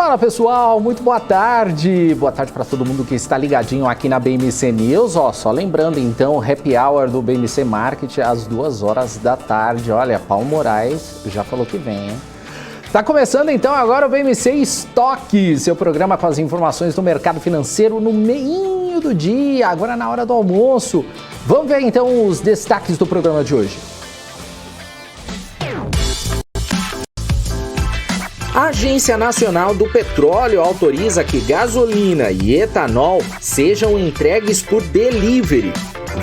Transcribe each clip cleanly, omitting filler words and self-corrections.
Fala pessoal, muito boa tarde. Boa tarde para todo mundo que está ligadinho aqui na BMC News. Só lembrando então, o Happy Hour do BMC Market às 2 horas da tarde. Olha, Paulo Moraes já falou que vem, hein? Tá começando então agora o BMC Estoque, seu programa com as informações do mercado financeiro no meinho do dia, agora na hora do almoço. Vamos ver então os destaques do programa de hoje. A Agência Nacional do Petróleo autoriza que gasolina e etanol sejam entregues por delivery.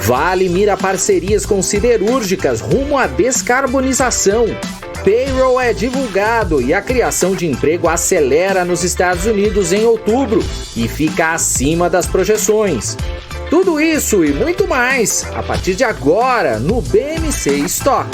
Vale mira parcerias com siderúrgicas rumo à descarbonização. Payroll é divulgado e a criação de emprego acelera nos Estados Unidos em outubro e fica acima das projeções. Tudo isso e muito mais a partir de agora no BMC Stock.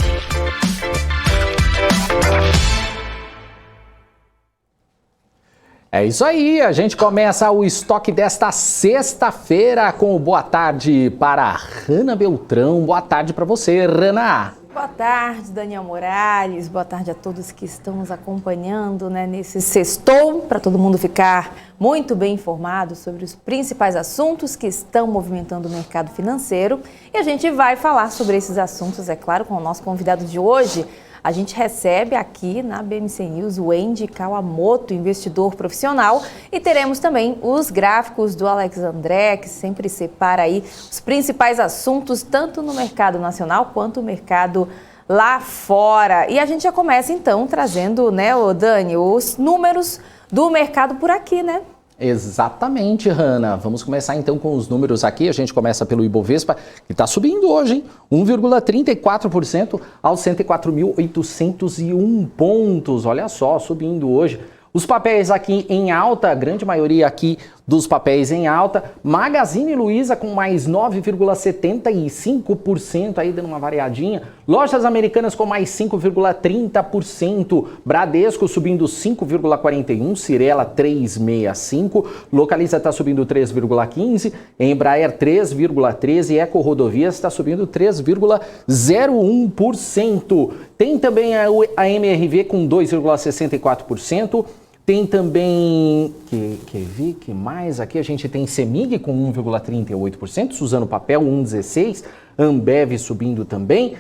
É isso aí, a gente começa o estoque desta sexta-feira com o boa tarde para a Rana Beltrão. Boa tarde para você, Rana. Boa tarde, Daniel Morales. Boa tarde a todos que estão nos acompanhando, nesse sextou, para todo mundo ficar muito bem informado sobre os principais assuntos que estão movimentando o mercado financeiro. E a gente vai falar sobre esses assuntos, é claro, com o nosso convidado de hoje. A gente recebe aqui na BMC News o Andy Kawamoto, investidor profissional, e teremos também os gráficos do Alex André, que sempre separa aí os principais assuntos, tanto no mercado nacional quanto no mercado lá fora. E a gente já começa então trazendo, Dani, os números do mercado por aqui, né? Exatamente, Hanna. Vamos começar então com os números aqui. A gente começa pelo Ibovespa, que está subindo hoje, hein? 1,34% aos 104.801 pontos. Olha só, subindo hoje. Os papéis aqui em alta, a grande maioria aqui dos papéis em alta. Magazine Luiza com mais 9,75%, aí dando uma variadinha. Lojas Americanas com mais 5,30%. Bradesco subindo 5,41%. Cirela 3,65%. Localiza está subindo 3,15%. Embraer 3,13%. Eco Rodovias está subindo 3,01%. Tem também a MRV com 2,64%. Tem também, que mais aqui? A gente tem Semig com 1,38%, Suzano Papel 1,16%, Ambev subindo também.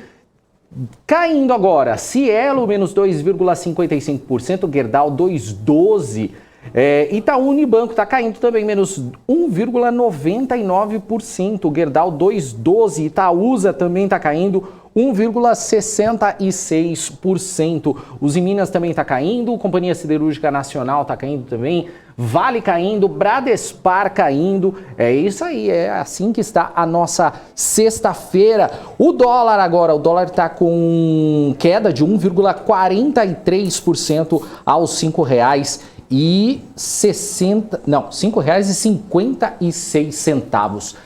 Caindo agora, Cielo menos 2,55%, Gerdau 2,12%. Itaú Unibanco está caindo também, menos 1,99%, Gerdau 2,12%, Itaúsa também está caindo 1,66%. Os Minas também está caindo, Companhia Siderúrgica Nacional está caindo também, Vale caindo, Bradespar caindo. É isso aí, é assim que está a nossa sexta-feira. O dólar agora, o dólar está com queda de 1,43% aos R$5,56.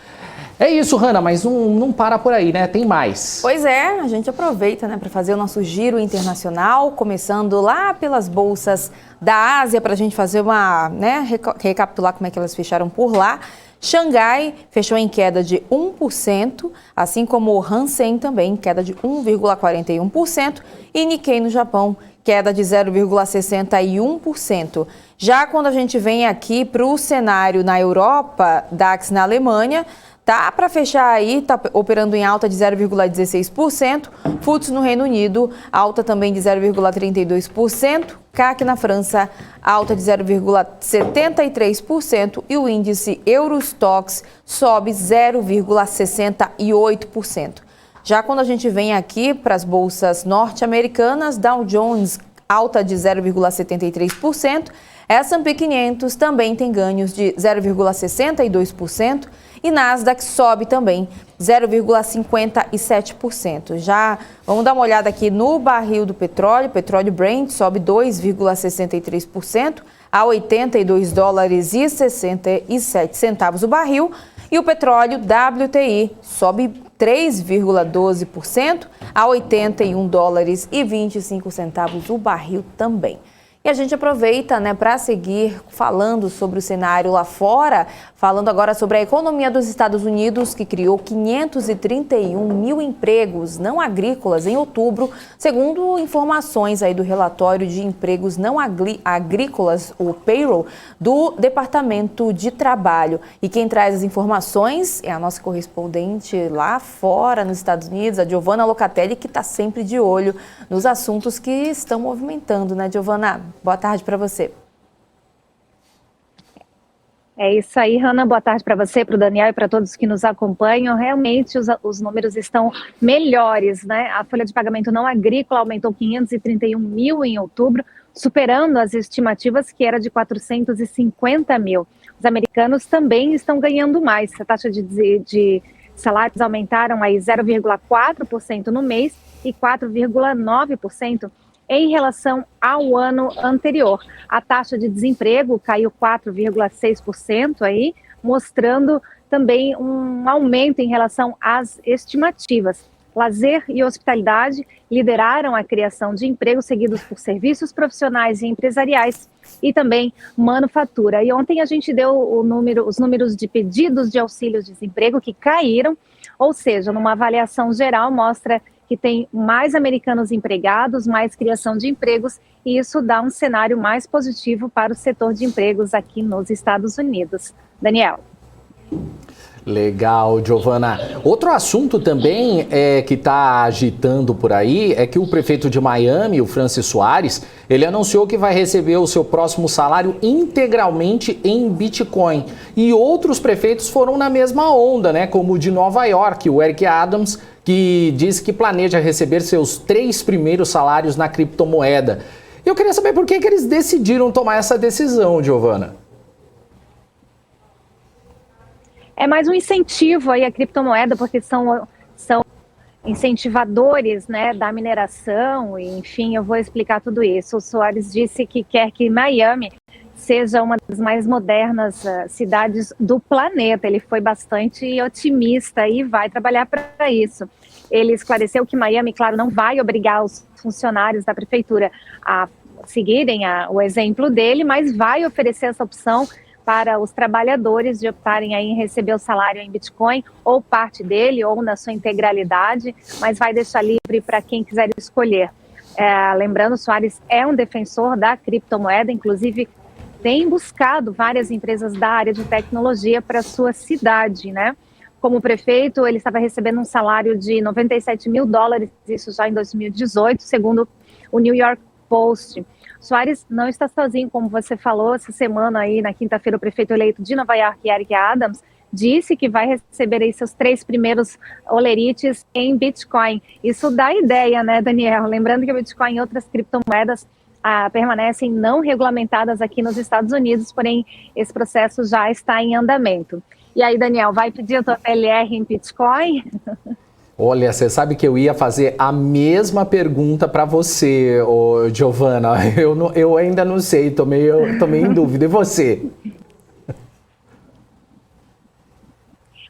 É isso, Hanna, mas não para por aí, né? Tem mais. Pois é, a gente aproveita, para fazer o nosso giro internacional, começando lá pelas bolsas da Ásia, para a gente fazer recapitular como é que elas fecharam por lá. Xangai fechou em queda de 1%, assim como o Hansen também, queda de 1,41%, e Nikkei no Japão, queda de 0,61%. Já quando a gente vem aqui para o cenário na Europa, DAX na Alemanha, tá para fechar aí, tá operando em alta de 0,16%, FTSE no Reino Unido, alta também de 0,32%, CAC na França, alta de 0,73% e o índice Eurostoxx sobe 0,68%. Já quando a gente vem aqui para as bolsas norte-americanas, Dow Jones alta de 0,73%, S&P 500 também tem ganhos de 0,62% e Nasdaq sobe também 0,57%. Já vamos dar uma olhada aqui no barril do petróleo. Petróleo Brent sobe 2,63% a $82,67 o barril. E o petróleo WTI sobe 3,12% a $81,25 o barril também. E a gente aproveita, né, para seguir falando sobre o cenário lá fora, falando agora sobre a economia dos Estados Unidos, que criou 531 mil empregos não agrícolas em outubro, segundo informações aí do relatório de empregos não agrícolas, o payroll, do Departamento de Trabalho. E quem traz as informações é a nossa correspondente lá fora, nos Estados Unidos, a Giovana Locatelli, que está sempre de olho nos assuntos que estão movimentando, né, Giovana? Boa tarde para você. É isso aí, Hanna. Boa tarde para você, para o Daniel e para todos que nos acompanham. Realmente os números estão melhores, né? A folha de pagamento não agrícola aumentou 531 mil em outubro, superando as estimativas que era de 450 mil. Os americanos também estão ganhando mais. A taxa de salários aumentaram aí 0,4% no mês e 4,9% em relação ao ano anterior. A taxa de desemprego caiu 4,6% aí, mostrando também um aumento em relação às estimativas. Lazer e hospitalidade lideraram a criação de empregos, seguidos por serviços profissionais e empresariais e também manufatura. E ontem a gente deu os números de pedidos de auxílio-desemprego que caíram, ou seja, numa avaliação geral mostra que tem mais americanos empregados, mais criação de empregos, e isso dá um cenário mais positivo para o setor de empregos aqui nos Estados Unidos. Daniel. Legal, Giovana. Outro assunto também que está agitando por aí é que o prefeito de Miami, o Francis Suárez, ele anunciou que vai receber o seu próximo salário integralmente em Bitcoin. E outros prefeitos foram na mesma onda, né? Como o de Nova York, o Eric Adams, que disse que planeja receber seus 3 primeiros salários na criptomoeda. Eu queria saber por que eles decidiram tomar essa decisão, Giovana. É mais um incentivo aí à criptomoeda, porque são incentivadores, né, da mineração, e, enfim, eu vou explicar tudo isso. O Soares disse que quer que Miami seja uma das mais modernas cidades do planeta. Ele foi bastante otimista e vai trabalhar para isso. Ele esclareceu que Miami, claro, não vai obrigar os funcionários da prefeitura a seguirem o exemplo dele, mas vai oferecer essa opção para os trabalhadores de optarem aí em receber o salário em Bitcoin, ou parte dele, ou na sua integralidade, mas vai deixar livre para quem quiser escolher. Lembrando, o Soares é um defensor da criptomoeda, inclusive tem buscado várias empresas da área de tecnologia para sua cidade, né? Como prefeito, ele estava recebendo um salário de $97 mil, isso já em 2018, segundo o New York Post. Soares não está sozinho, como você falou, essa semana aí, na quinta-feira, o prefeito eleito de Nova York, Eric Adams, disse que vai receber aí seus 3 primeiros olerites em Bitcoin. Isso dá ideia, né, Daniel? Lembrando que o Bitcoin e outras criptomoedas permanecem não regulamentadas aqui nos Estados Unidos, porém esse processo já está em andamento. E aí, Daniel, vai pedir a tua PLR em Bitcoin? Olha, você sabe que eu ia fazer a mesma pergunta para você, Giovana. Eu ainda não sei, tô meio em dúvida. E você?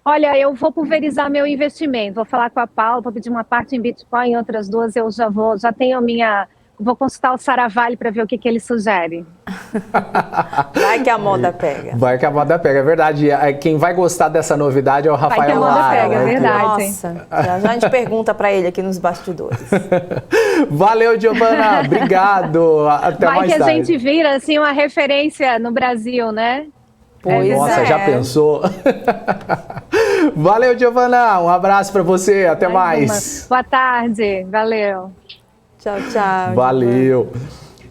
Olha, eu vou pulverizar meu investimento. Vou falar com a Paula, vou pedir uma parte em Bitcoin, outras 2 eu já tenho vou consultar o Saravalli para ver o que ele sugere. Vai que a moda pega. Vai que a moda pega, é verdade. Quem vai gostar dessa novidade é o Rafael Lara. Vai que a moda pega, é verdade. Nossa, já a gente pergunta para ele aqui nos bastidores. Valeu, Giovana. Obrigado. Até mais tarde. Vai que a gente vira, assim, uma referência no Brasil, né? Nossa, já pensou? Valeu, Giovana. Um abraço para você. Até mais. Boa tarde. Valeu. Tchau, tchau. Valeu.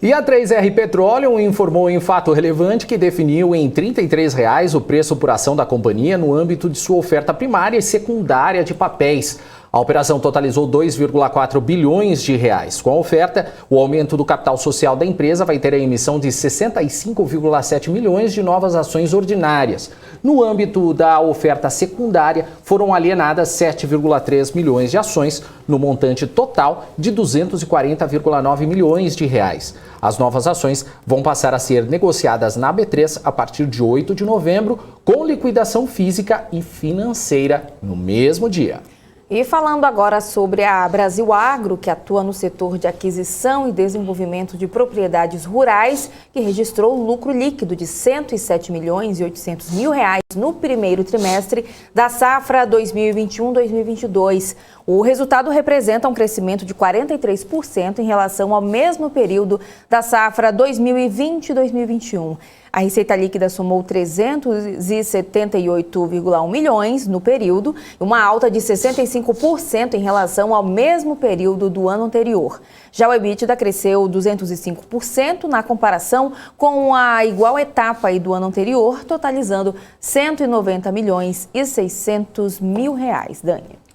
E a 3R Petroleum informou em fato relevante que definiu em R$ 33,00 o preço por ação da companhia no âmbito de sua oferta primária e secundária de papéis. A operação totalizou 2,4 bilhões de reais. Com a oferta, o aumento do capital social da empresa vai ter a emissão de 65,7 milhões de novas ações ordinárias. No âmbito da oferta secundária, foram alienadas 7,3 milhões de ações, no montante total de 240,9 milhões de reais. As novas ações vão passar a ser negociadas na B3 a partir de 8 de novembro, com liquidação física e financeira no mesmo dia. E falando agora sobre a Brasil Agro, que atua no setor de aquisição e desenvolvimento de propriedades rurais, que registrou lucro líquido de R$ 107.800.000 no primeiro trimestre da safra 2021-2022. O resultado representa um crescimento de 43% em relação ao mesmo período da safra 2020-2021. A receita líquida somou 378,1 milhões no período, uma alta de 65% em relação ao mesmo período do ano anterior. Já o EBITDA cresceu 205% na comparação com a igual etapa do ano anterior, totalizando R$ 190.600.000, Dani.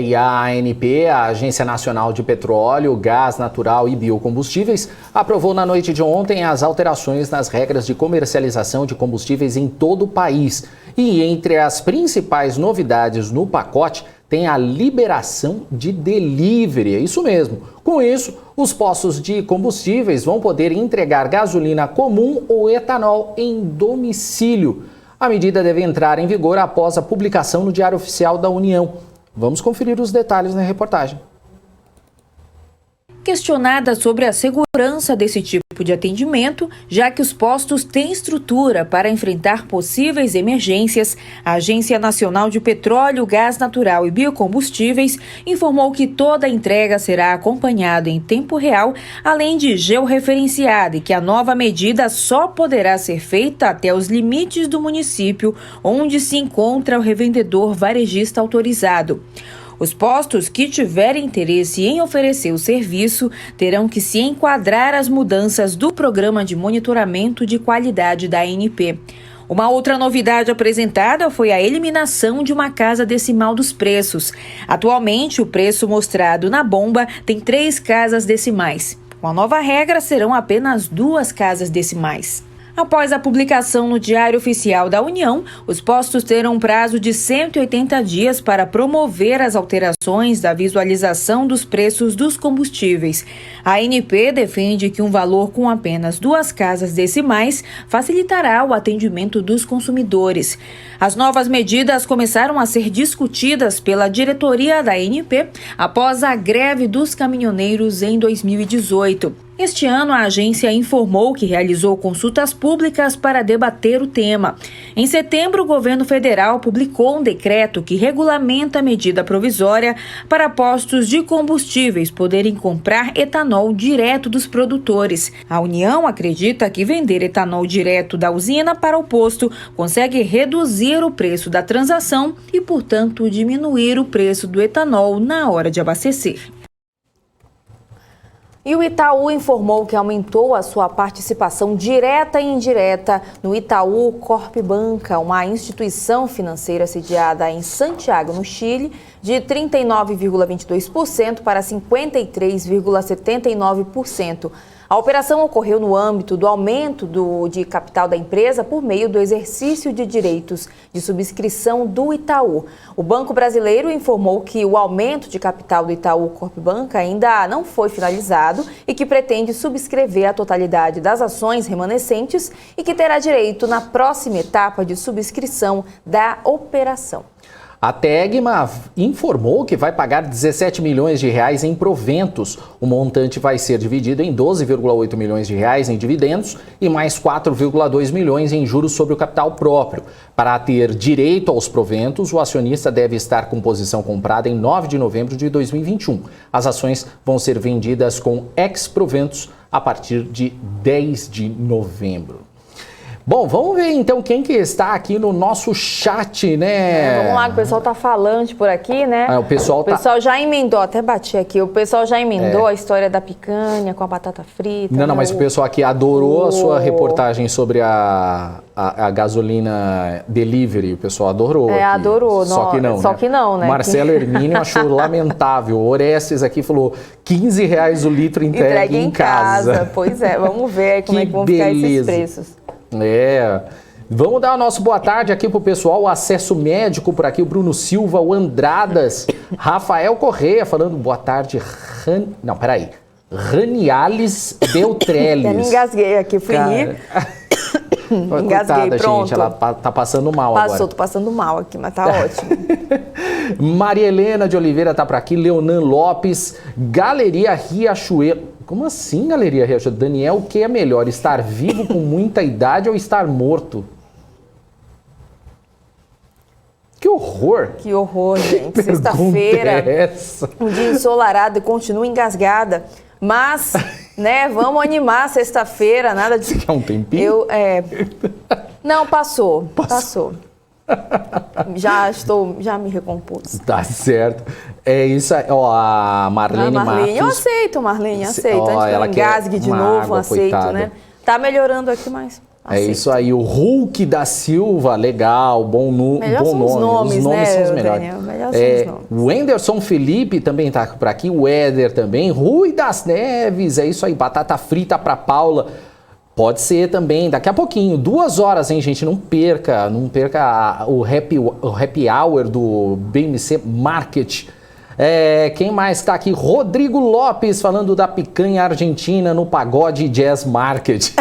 E a ANP, a Agência Nacional de Petróleo, Gás Natural e Biocombustíveis, aprovou na noite de ontem as alterações nas regras de comercialização de combustíveis em todo o país. E entre as principais novidades no pacote tem a liberação de delivery, é isso mesmo. Com isso, os postos de combustíveis vão poder entregar gasolina comum ou etanol em domicílio. A medida deve entrar em vigor após a publicação no Diário Oficial da União. Vamos conferir os detalhes na reportagem. Questionada sobre a segurança desse tipo de atendimento, já que os postos têm estrutura para enfrentar possíveis emergências, a Agência Nacional de Petróleo, Gás Natural e Biocombustíveis informou que toda a entrega será acompanhada em tempo real, além de georreferenciada, e que a nova medida só poderá ser feita até os limites do município onde se encontra o revendedor varejista autorizado. Os postos que tiverem interesse em oferecer o serviço terão que se enquadrar às mudanças do Programa de Monitoramento de Qualidade da ANP. Uma outra novidade apresentada foi a eliminação de uma casa decimal dos preços. Atualmente, o preço mostrado na bomba tem 3 casas decimais. Com a nova regra, serão apenas 2 casas decimais. Após a publicação no Diário Oficial da União, os postos terão um prazo de 180 dias para promover as alterações da visualização dos preços dos combustíveis. A ANP defende que um valor com apenas 2 casas decimais facilitará o atendimento dos consumidores. As novas medidas começaram a ser discutidas pela diretoria da ANP após a greve dos caminhoneiros em 2018. Este ano, a agência informou que realizou consultas públicas para debater o tema. Em setembro, o governo federal publicou um decreto que regulamenta a medida provisória para postos de combustíveis poderem comprar etanol direto dos produtores. A União acredita que vender etanol direto da usina para o posto consegue reduzir o preço da transação e, portanto, diminuir o preço do etanol na hora de abastecer. E o Itaú informou que aumentou a sua participação direta e indireta no Itaú Corpbanca, uma instituição financeira sediada em Santiago, no Chile, de 39,22% para 53,79%. A operação ocorreu no âmbito do aumento de capital da empresa por meio do exercício de direitos de subscrição do Itaú. O Banco Brasileiro informou que o aumento de capital do Itaú Corpbanca ainda não foi finalizado e que pretende subscrever a totalidade das ações remanescentes e que terá direito na próxima etapa de subscrição da operação. A Tegma informou que vai pagar 17 milhões de reais em proventos. O montante vai ser dividido em 12,8 milhões de reais em dividendos e mais 4,2 milhões em juros sobre o capital próprio. Para ter direito aos proventos, o acionista deve estar com posição comprada em 9 de novembro de 2021. As ações vão ser vendidas com ex-proventos a partir de 10 de novembro. Bom, vamos ver então quem que está aqui no nosso chat, né? Vamos lá, que o pessoal tá falante por aqui, né? O pessoal já emendou, até bati aqui, o pessoal já emendou a história da picanha com a batata frita. Não, mas o pessoal aqui adorou a sua reportagem sobre a gasolina delivery, o pessoal adorou. Adorou. Só que não, né? Marcelo Hermínio achou lamentável. O Orestes aqui falou R$15 o litro entregue em casa. Pois é, vamos ver como é que vão ficar esses preços. Vamos dar o nosso boa tarde aqui pro pessoal, o Acesso Médico por aqui, o Bruno Silva, o Andradas, Rafael Correia falando boa tarde, Raniales Beltreles. Eu me engasguei aqui, fui rir. Engasguei, pronto. Gente, ela tá passando mal agora. Tô passando mal aqui, mas tá ótimo. Maria Helena de Oliveira tá por aqui, Leonan Lopes, Galeria Riachuelo. Como assim, Galeria Riachuelo? Daniel, o que é melhor, estar vivo com muita idade ou estar morto? Que horror! Que horror, gente. Sexta-feira, um dia ensolarado e continuo engasgada. Mas, né, vamos animar sexta-feira, nada de... Você quer um tempinho? Não, passou. Já me recompus. Tá certo. É isso aí, ó, a Marlene Matos. Eu aceito, Marlene, aceito. Ó, Antes que eu engasgue de novo, água, aceito, coitada. né? Tá melhorando aqui, mas... É isso aí, o Hulk da Silva, legal, bom nome. Os nomes, né, são os melhores. Daniel, melhor são os nomes. O Anderson Felipe também tá por aqui, o Éder também, Rui das Neves, é isso aí, batata frita pra Paula. Pode ser também, daqui a pouquinho, 2 horas, hein, gente, não perca o happy hour do BMC Market. Quem mais tá aqui? Rodrigo Lopes, falando da picanha argentina no Pagode Jazz Market.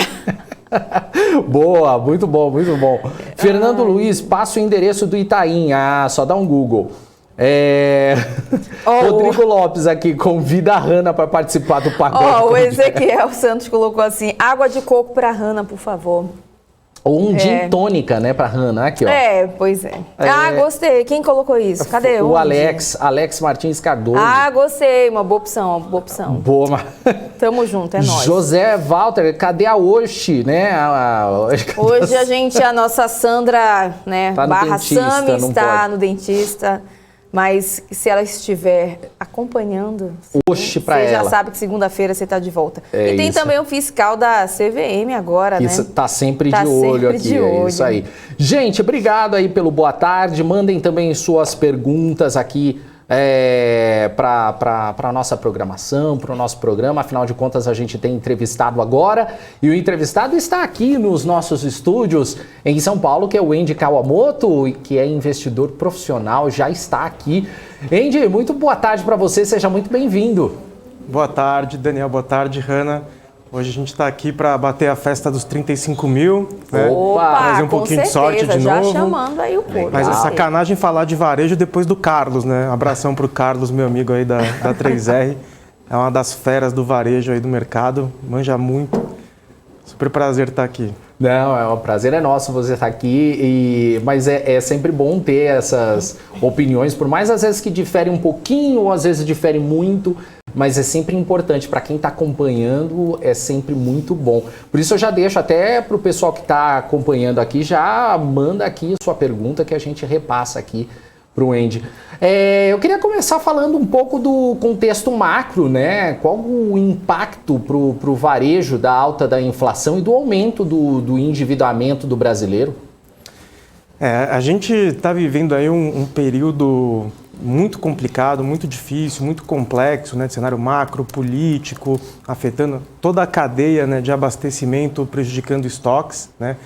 Boa, muito bom, muito bom. Fernando Luiz, passa o endereço do Itaim. Só dá um Google. Rodrigo Lopes aqui, convida a Hanna para participar do pagode. O Ezequiel Santos colocou assim, água de coco para Hanna, por favor. Ou um gin tônica, né, pra Hanna, aqui, ó. Pois é. Gostei. Quem colocou isso? Cadê? O Alex Martins Cardoso. Gostei. Uma boa opção, Boa. Tamo junto, é nóis. José Walter, cadê a Oxi, né? Hoje a nossa Sandra, né, tá barra dentista, Sami está pode. no dentista. Mas se ela estiver acompanhando, Oxe pra você ela. já sabe que segunda-feira você está de volta. É e tem isso. também o fiscal da CVM agora, isso, né? tá sempre de olho aqui, é isso aí. Gente, obrigado aí pelo boa tarde. Mandem também suas perguntas aqui para a nossa programação, para o nosso programa. Afinal de contas, a gente tem entrevistado agora e o entrevistado está aqui nos nossos estúdios em São Paulo, que é o Andy Kawamoto, que é investidor profissional, já está aqui. Andy, muito boa tarde para você, seja muito bem-vindo. Boa tarde, Daniel, boa tarde, Hanna. Hoje a gente está aqui para bater a festa dos 35 mil, né? Opa, trazer um pouquinho de sorte de já novo. Chamando aí o povo. Mas é sacanagem falar de varejo depois do Carlos, né? Abração para o Carlos, meu amigo aí da 3R. É uma das feras do varejo aí do mercado, manja muito. Super prazer estar aqui. Não, o prazer é nosso você estar aqui, mas é sempre bom ter essas opiniões, por mais às vezes que diferem um pouquinho ou às vezes diferem muito, mas é sempre importante para quem está acompanhando, é sempre muito bom. Por isso eu já deixo até para o pessoal que está acompanhando aqui, já manda aqui a sua pergunta que a gente repassa aqui para o Andy. Eu queria começar falando um pouco do contexto macro, né? Qual o impacto para o varejo da alta da inflação e do aumento do endividamento do brasileiro? A gente está vivendo aí um período muito complicado, muito difícil, muito complexo, né? De cenário macro, político, afetando toda a cadeia, né, de abastecimento, prejudicando estoques, né?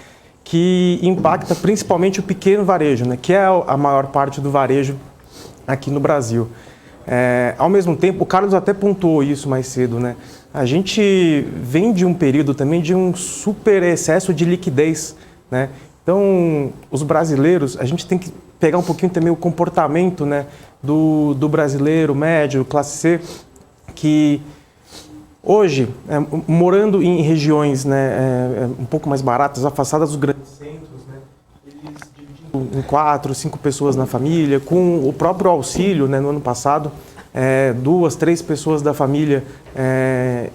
Que impacta principalmente o pequeno varejo, né, que é a maior parte do varejo aqui no Brasil. Ao mesmo tempo, o Carlos até pontuou isso mais cedo, né? A gente vem de um período também de um super excesso de liquidez, né? Então, os brasileiros, a gente tem que pegar um pouquinho também o comportamento, né, do brasileiro médio, classe C, que hoje, morando em regiões, né, um pouco mais baratas, afastadas dos grandes centros, né, eles dividindo em 4, 5 pessoas na família, com o próprio auxílio, né, no ano passado, 2, 3 pessoas da família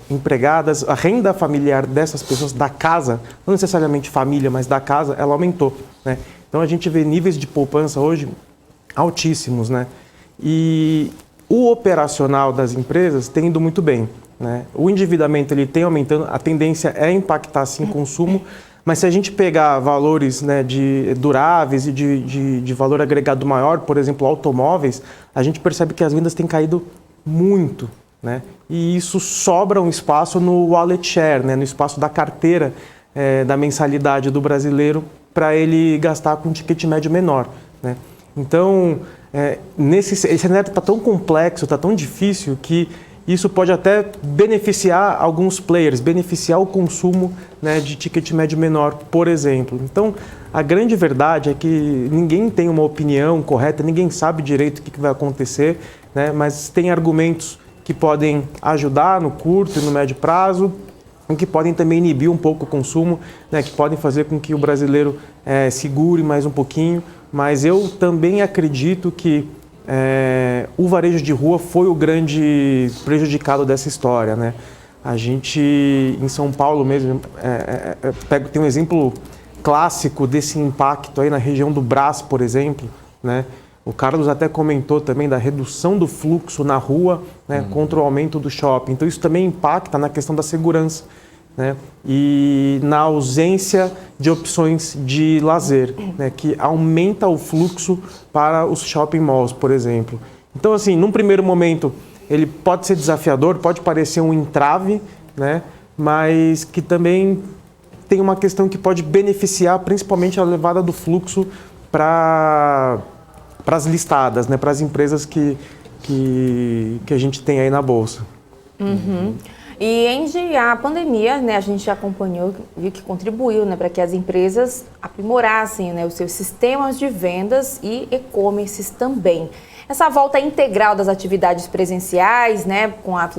empregadas, a renda familiar dessas pessoas da casa, não necessariamente família, mas da casa, ela aumentou, né? Então a gente vê níveis de poupança hoje altíssimos, né? E o operacional das empresas tem ido muito bem, né? O endividamento ele tem aumentando, a tendência é impactar sim o consumo, mas se a gente pegar valores, né, de duráveis e de valor agregado maior, por exemplo, automóveis, a gente percebe que as vendas têm caído muito, né? E isso sobra um espaço no wallet share, né, no espaço da carteira da mensalidade do brasileiro para ele gastar com um ticket médio menor, né? Então, esse cenário está tão complexo, está tão difícil que isso pode até beneficiar alguns players, beneficiar o consumo né, de ticket médio menor, por exemplo. Então, a grande verdade é que ninguém tem uma opinião correta, ninguém sabe direito o que vai acontecer, né, mas tem argumentos que podem ajudar no curto e no médio prazo, e que podem também inibir um pouco o consumo, né, que podem fazer com que o brasileiro segure mais um pouquinho. Mas eu também acredito que o varejo de rua foi o grande prejudicado dessa história, né? A gente, em São Paulo mesmo, tem um exemplo clássico desse impacto aí na região do Brás, por exemplo, né? O Carlos até comentou também da redução do fluxo na rua, né, contra o aumento do shopping. Então isso também impacta na questão da segurança, né, e na ausência de opções de lazer, né, que aumenta o fluxo para os shopping malls, por exemplo. Então, assim, num primeiro momento, ele pode ser desafiador, pode parecer um entrave, né, mas que também tem uma questão que pode beneficiar principalmente a levada do fluxo para as listadas, né, para as empresas que a gente tem aí na Bolsa. Uhum. E a pandemia, né, a gente acompanhou, viu que contribuiu, né, para que as empresas aprimorassem, né, os seus sistemas de vendas e e-commerces também. Essa volta integral das atividades presenciais, né, com a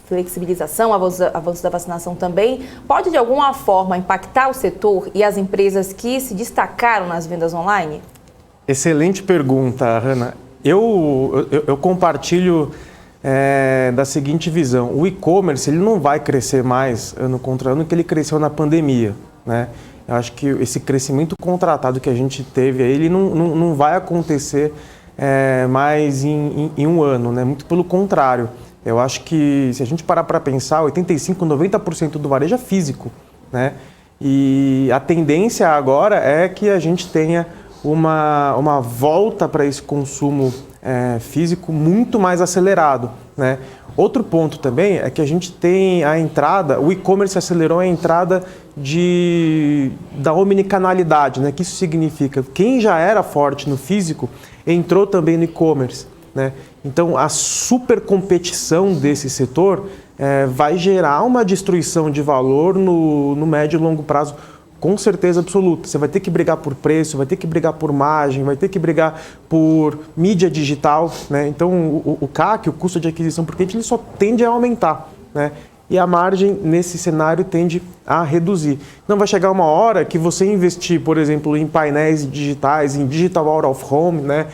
flexibilização, avanço da vacinação também, pode de alguma forma impactar o setor e as empresas que se destacaram nas vendas online? Excelente pergunta, Hanna. Eu compartilho da seguinte visão: o e-commerce ele não vai crescer mais ano contra ano que ele cresceu na pandemia, né? Eu acho que esse crescimento contratado que a gente teve aí, ele não vai acontecer mais em um ano, né? Muito pelo contrário. Eu acho que se a gente parar para pensar, 85%, 90% do varejo é físico, né? E a tendência agora é que a gente tenha uma volta para esse consumo físico muito mais acelerado, né? Outro ponto também é que a gente tem a entrada, o e-commerce acelerou a entrada da omnicanalidade, né? Que isso significa quem já era forte no físico entrou também no e-commerce, né? Então a super competição desse setor vai gerar uma destruição de valor no médio e longo prazo. Com certeza absoluta. Você vai ter que brigar por preço, vai ter que brigar por margem, vai ter que brigar por mídia digital, né? Então, o CAC, o custo de aquisição por cliente, ele só tende a aumentar, né? E a margem, nesse cenário, tende a reduzir. Então, vai chegar uma hora que você investir, por exemplo, em painéis digitais, em digital out of home, né?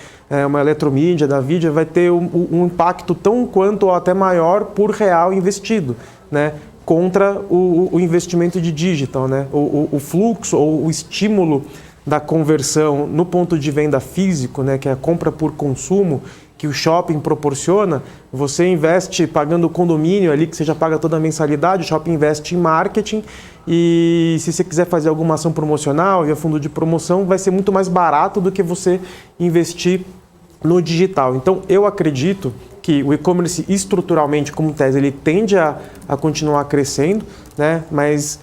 Uma eletromídia da Vidia, vai ter um impacto tão quanto ou até maior por real investido, né? Contra o investimento de digital, né? O fluxo ou o estímulo da conversão no ponto de venda físico, né? Que é a compra por consumo, que o shopping proporciona. Você investe pagando o condomínio ali, que você já paga toda a mensalidade, o shopping investe em marketing, e se você quiser fazer alguma ação promocional via fundo de promoção, vai ser muito mais barato do que você investir no digital. Então, eu acredito que o e-commerce estruturalmente, como tese, ele tende a continuar crescendo, né? Mas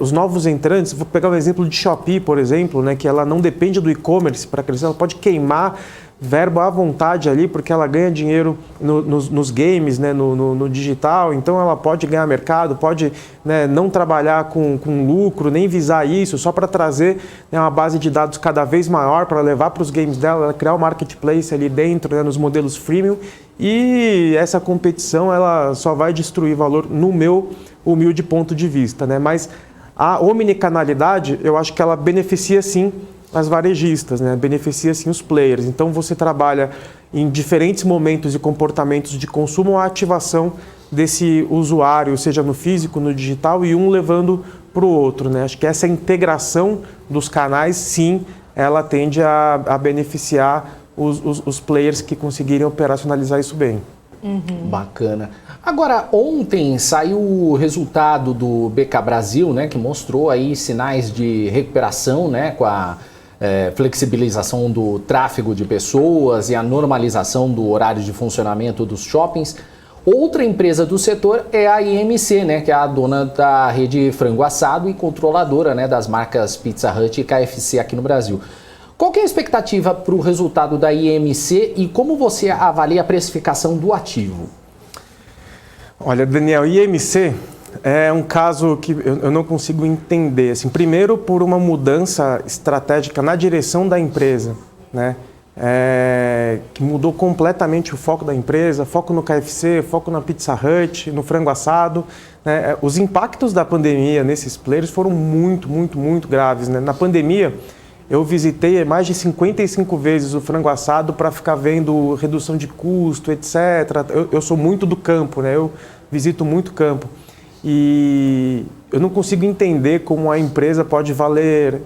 os novos entrantes, vou pegar um exemplo de Shopee, por exemplo, né? Que ela não depende do e-commerce para crescer, ela pode queimar verbo à vontade ali, porque ela ganha dinheiro nos games, né? no digital, então ela pode ganhar mercado, pode, né, não trabalhar com lucro, nem visar isso, só para trazer, né, uma base de dados cada vez maior para levar para os games dela, ela criar um marketplace ali dentro, né, nos modelos freemium, e essa competição ela só vai destruir valor no meu humilde ponto de vista, né? Mas a omnicanalidade, eu acho que ela beneficia sim as varejistas, né? Beneficia sim os players. Então você trabalha em diferentes momentos e comportamentos de consumo a ativação desse usuário, seja no físico, no digital, e um levando para o outro, né? Acho que essa integração dos canais, sim, ela tende a beneficiar os players que conseguirem operacionalizar isso bem. Uhum. Bacana. Agora, ontem saiu o resultado do BK Brasil, né, que mostrou aí sinais de recuperação, né, com a flexibilização do tráfego de pessoas e a normalização do horário de funcionamento dos shoppings. Outra empresa do setor é a IMC, né, que é a dona da rede Frango Assado e controladora, né, das marcas Pizza Hut e KFC aqui no Brasil. Qual que é a expectativa para o resultado da IMC e como você avalia a precificação do ativo? Olha, Daniel, IMC é um caso que eu não consigo entender. Assim, primeiro, por uma mudança estratégica na direção da empresa, né? Que mudou completamente o foco da empresa, foco no KFC, foco na Pizza Hut, no frango assado. Né? Os impactos da pandemia nesses players foram muito graves. Né? Na pandemia, eu visitei mais de 55 vezes o frango assado para ficar vendo redução de custo, etc. Eu sou muito do campo, né? Eu visito muito campo. E eu não consigo entender como a empresa pode valer...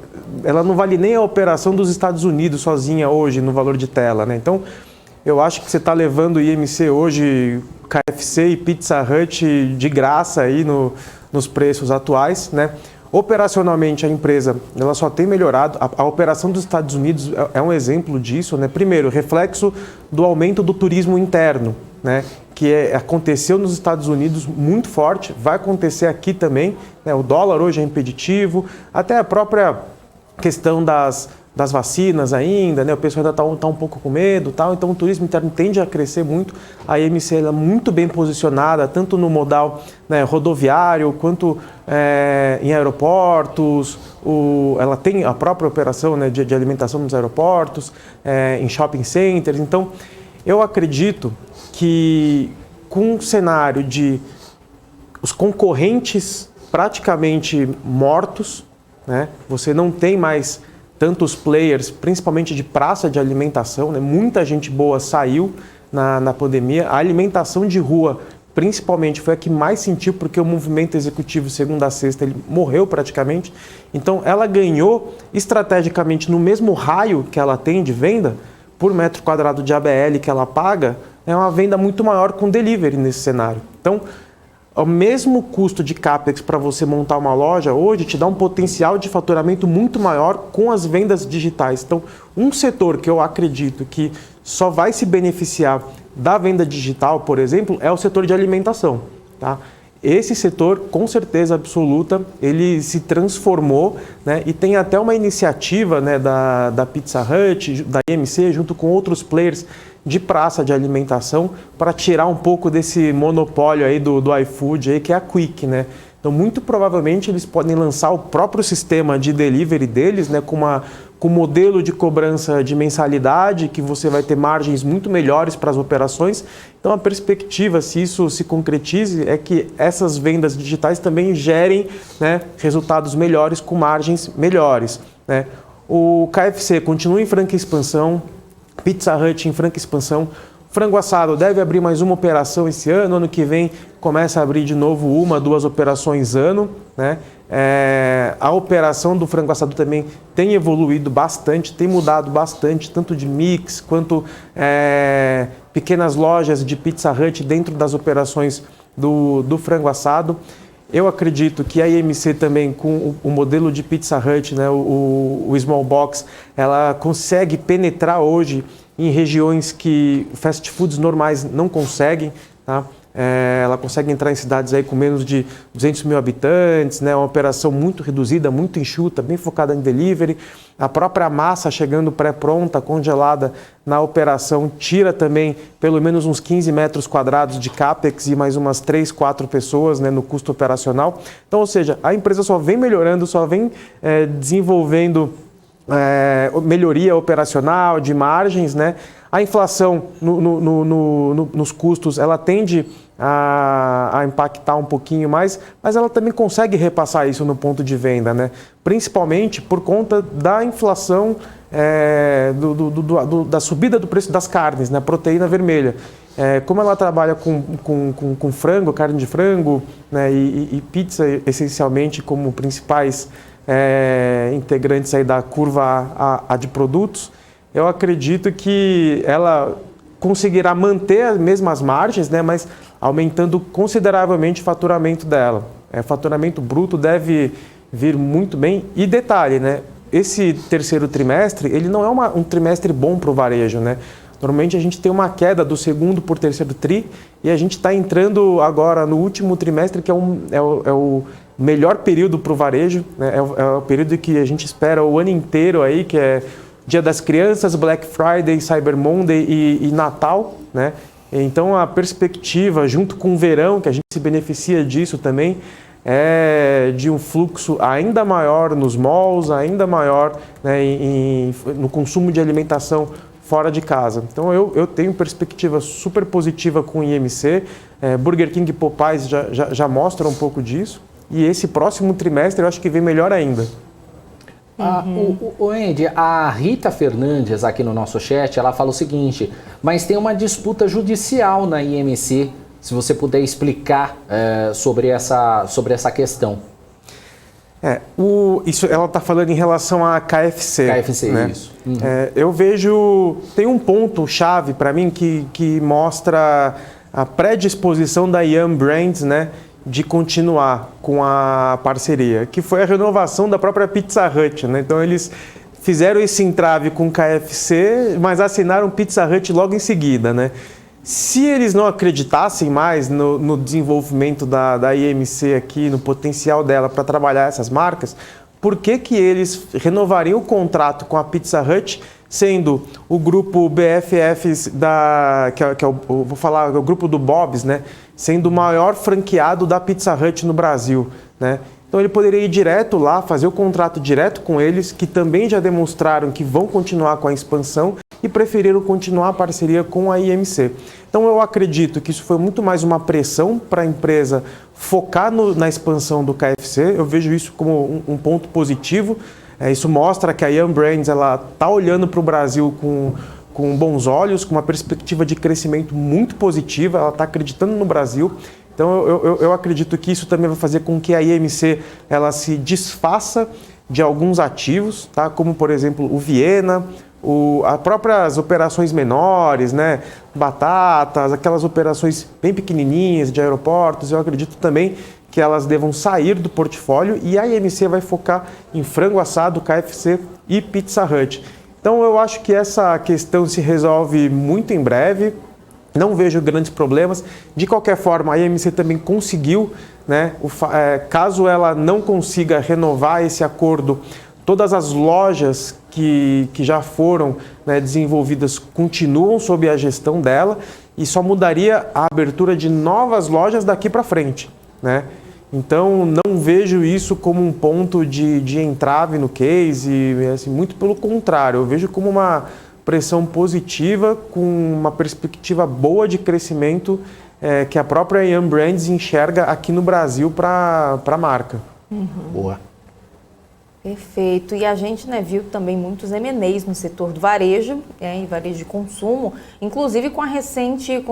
Ela não vale nem a operação dos Estados Unidos sozinha hoje no valor de tela, né? Então, eu acho que você está levando o IMC hoje, KFC e Pizza Hut de graça aí nos preços atuais, né? Operacionalmente, a empresa ela só tem melhorado. A operação dos Estados Unidos é um exemplo disso, né? Primeiro, reflexo do aumento do turismo interno, né? Que aconteceu nos Estados Unidos muito forte, vai acontecer aqui também. Né? O dólar hoje é impeditivo, até a própria questão das vacinas ainda, né? O pessoal ainda está um pouco com medo, tal. Então o turismo interno tende a crescer muito. A IMC é muito bem posicionada, tanto no modal, né, rodoviário, quanto em aeroportos. Ela tem a própria operação, né, de alimentação nos aeroportos, em shopping centers. Então eu acredito que com um cenário de os concorrentes praticamente mortos, né, você não tem mais tantos players, principalmente de praça de alimentação, né, muita gente boa saiu na pandemia. A alimentação de rua, principalmente, foi a que mais sentiu, porque o movimento executivo segunda a sexta ele morreu praticamente. Então ela ganhou estrategicamente no mesmo raio que ela tem de venda, por metro quadrado de ABL que ela paga, é uma venda muito maior com delivery nesse cenário. Então, o mesmo custo de CAPEX para você montar uma loja hoje te dá um potencial de faturamento muito maior com as vendas digitais. Então, um setor que eu acredito que só vai se beneficiar da venda digital, por exemplo, é o setor de alimentação. Tá? Esse setor, com certeza absoluta, ele se transformou, né, e tem até uma iniciativa, né, da Pizza Hut, da IMC, junto com outros players de praça de alimentação, para tirar um pouco desse monopólio aí do iFood, aí, que é a Quick, né? Então, muito provavelmente, eles podem lançar o próprio sistema de delivery deles, né, com modelo de cobrança de mensalidade, que você vai ter margens muito melhores para as operações. Então, a perspectiva, se isso se concretize, é que essas vendas digitais também gerem, né, resultados melhores com margens melhores. Né? O KFC continua em franca expansão, Pizza Hut em franca expansão. Frango assado deve abrir mais uma operação esse ano. Ano que vem começa a abrir de novo 1, 2 operações ano. Né? A operação do frango assado também tem evoluído bastante, tem mudado bastante, tanto de mix quanto pequenas lojas de Pizza Hut dentro das operações do frango assado. Eu acredito que a IMC também, com o modelo de Pizza Hut, né, o Small Box, ela consegue penetrar hoje em regiões que fast foods normais não conseguem. Tá? Ela consegue entrar em cidades aí com menos de 200 mil habitantes, né? Uma operação muito reduzida, muito enxuta, bem focada em delivery. A própria massa chegando pré-pronta, congelada na operação, tira também pelo menos uns 15 metros quadrados de CAPEX e mais umas 3, 4 pessoas, né, no custo operacional. Então, ou seja, a empresa só vem melhorando, só vem desenvolvendo melhoria operacional, de margens, né? A inflação nos custos, ela tende a impactar um pouquinho mais, mas ela também consegue repassar isso no ponto de venda, né? Principalmente por conta da inflação, da subida do preço das carnes, né? Proteína vermelha. Como ela trabalha com frango, carne de frango, né? e pizza essencialmente como principais integrantes aí da curva A de produtos, eu acredito que ela conseguirá manter as mesmas margens, né, mas aumentando consideravelmente o faturamento dela. O faturamento bruto deve vir muito bem. E detalhe, né, esse terceiro trimestre, ele não é um trimestre bom para o varejo, né? Normalmente a gente tem uma queda do segundo por terceiro tri e a gente está entrando agora no último trimestre, que é o melhor período para o varejo, né? É o período que a gente espera o ano inteiro aí, que é Dia das Crianças, Black Friday, Cyber Monday e Natal, né? Então a perspectiva, junto com o verão, que a gente se beneficia disso também, é de um fluxo ainda maior nos malls, ainda maior, né, no consumo de alimentação fora de casa. Então eu tenho perspectiva super positiva com o IMC, Burger King e Popeyes já mostram um pouco disso, e esse próximo trimestre eu acho que vem melhor ainda. O Andy, a Rita Fernandes aqui no nosso chat, ela fala o seguinte, mas tem uma disputa judicial na IMC, se você puder explicar sobre essa questão. Isso ela está falando em relação à KFC. KFC, né? Isso. Uhum. Eu vejo, tem um ponto-chave para mim que mostra a predisposição da Yum Brands, né, de continuar com a parceria, que foi a renovação da própria Pizza Hut, né? Então eles fizeram esse entrave com o KFC, mas assinaram Pizza Hut logo em seguida, né? Se eles não acreditassem mais no desenvolvimento da IMC aqui, no potencial dela para trabalhar essas marcas, por que eles renovariam o contrato com a Pizza Hut, sendo o grupo BFFs, vou falar, o grupo do Bob's, né, sendo o maior franqueado da Pizza Hut no Brasil, né? Então ele poderia ir direto lá, fazer o contrato direto com eles, que também já demonstraram que vão continuar com a expansão e preferiram continuar a parceria com a IMC. Então eu acredito que isso foi muito mais uma pressão para a empresa focar na expansão do KFC. Eu vejo isso como um ponto positivo. Isso mostra que a Yum Brands está olhando para o Brasil com bons olhos, com uma perspectiva de crescimento muito positiva, ela está acreditando no Brasil. Então eu acredito que isso também vai fazer com que a IMC ela se desfaça de alguns ativos, tá? Como por exemplo o Viena, as próprias operações menores, né? Batatas, aquelas operações bem pequenininhas de aeroportos. Eu acredito também que elas devam sair do portfólio e a IMC vai focar em frango assado, KFC e Pizza Hut. Então eu acho que essa questão se resolve muito em breve. Não vejo grandes problemas. De qualquer forma, a IMC também conseguiu, né, caso ela não consiga renovar esse acordo, todas as lojas que já foram, né, desenvolvidas continuam sob a gestão dela e só mudaria a abertura de novas lojas daqui para frente, né? Então, não vejo isso como um ponto de entrave no case, assim, muito pelo contrário, eu vejo como uma pressão positiva, com uma perspectiva boa de crescimento que a própria Yum Brands enxerga aqui no Brasil para a marca. Uhum. Boa. Perfeito. E a gente, né, viu também muitos M&As no setor do varejo, e varejo de consumo, inclusive com o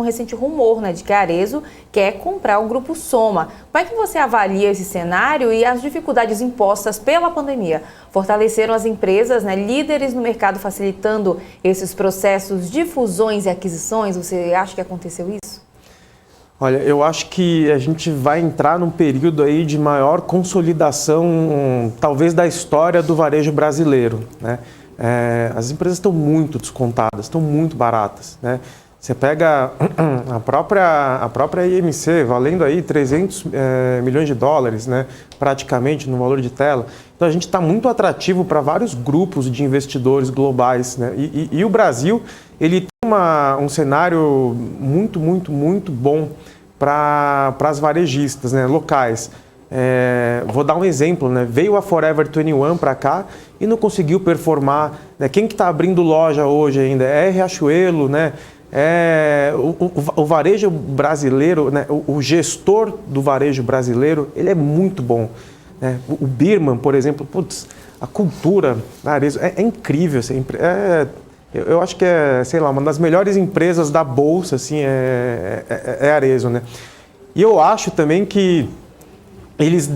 recente rumor, né, de que a Arezzo quer comprar o Grupo Soma. Como é que você avalia esse cenário e as dificuldades impostas pela pandemia? Fortaleceram as empresas, né, líderes no mercado, facilitando esses processos de fusões e aquisições? Você acha que aconteceu isso? Olha, eu acho que a gente vai entrar num período aí de maior consolidação, talvez da história do varejo brasileiro, né? As empresas estão muito descontadas, estão muito baratas, né? Você pega a própria IMC valendo aí 300 milhões de dólares, né? Praticamente no valor de tela. Então a gente está muito atrativo para vários grupos de investidores globais, né? E o Brasil, ele tem um cenário muito, muito, muito bom para as varejistas, né, locais. Vou dar um exemplo, né? Veio a Forever 21 para cá e não conseguiu performar, né? Quem que está abrindo loja hoje ainda? É Riachuelo, né? O varejo brasileiro, né? O gestor do varejo brasileiro, ele é muito bom, né? O Birman, por exemplo, putz, a cultura da Arezzo é incrível. Eu acho que sei lá, uma das melhores empresas da Bolsa, assim, é a Arezzo, né? E eu acho também que eles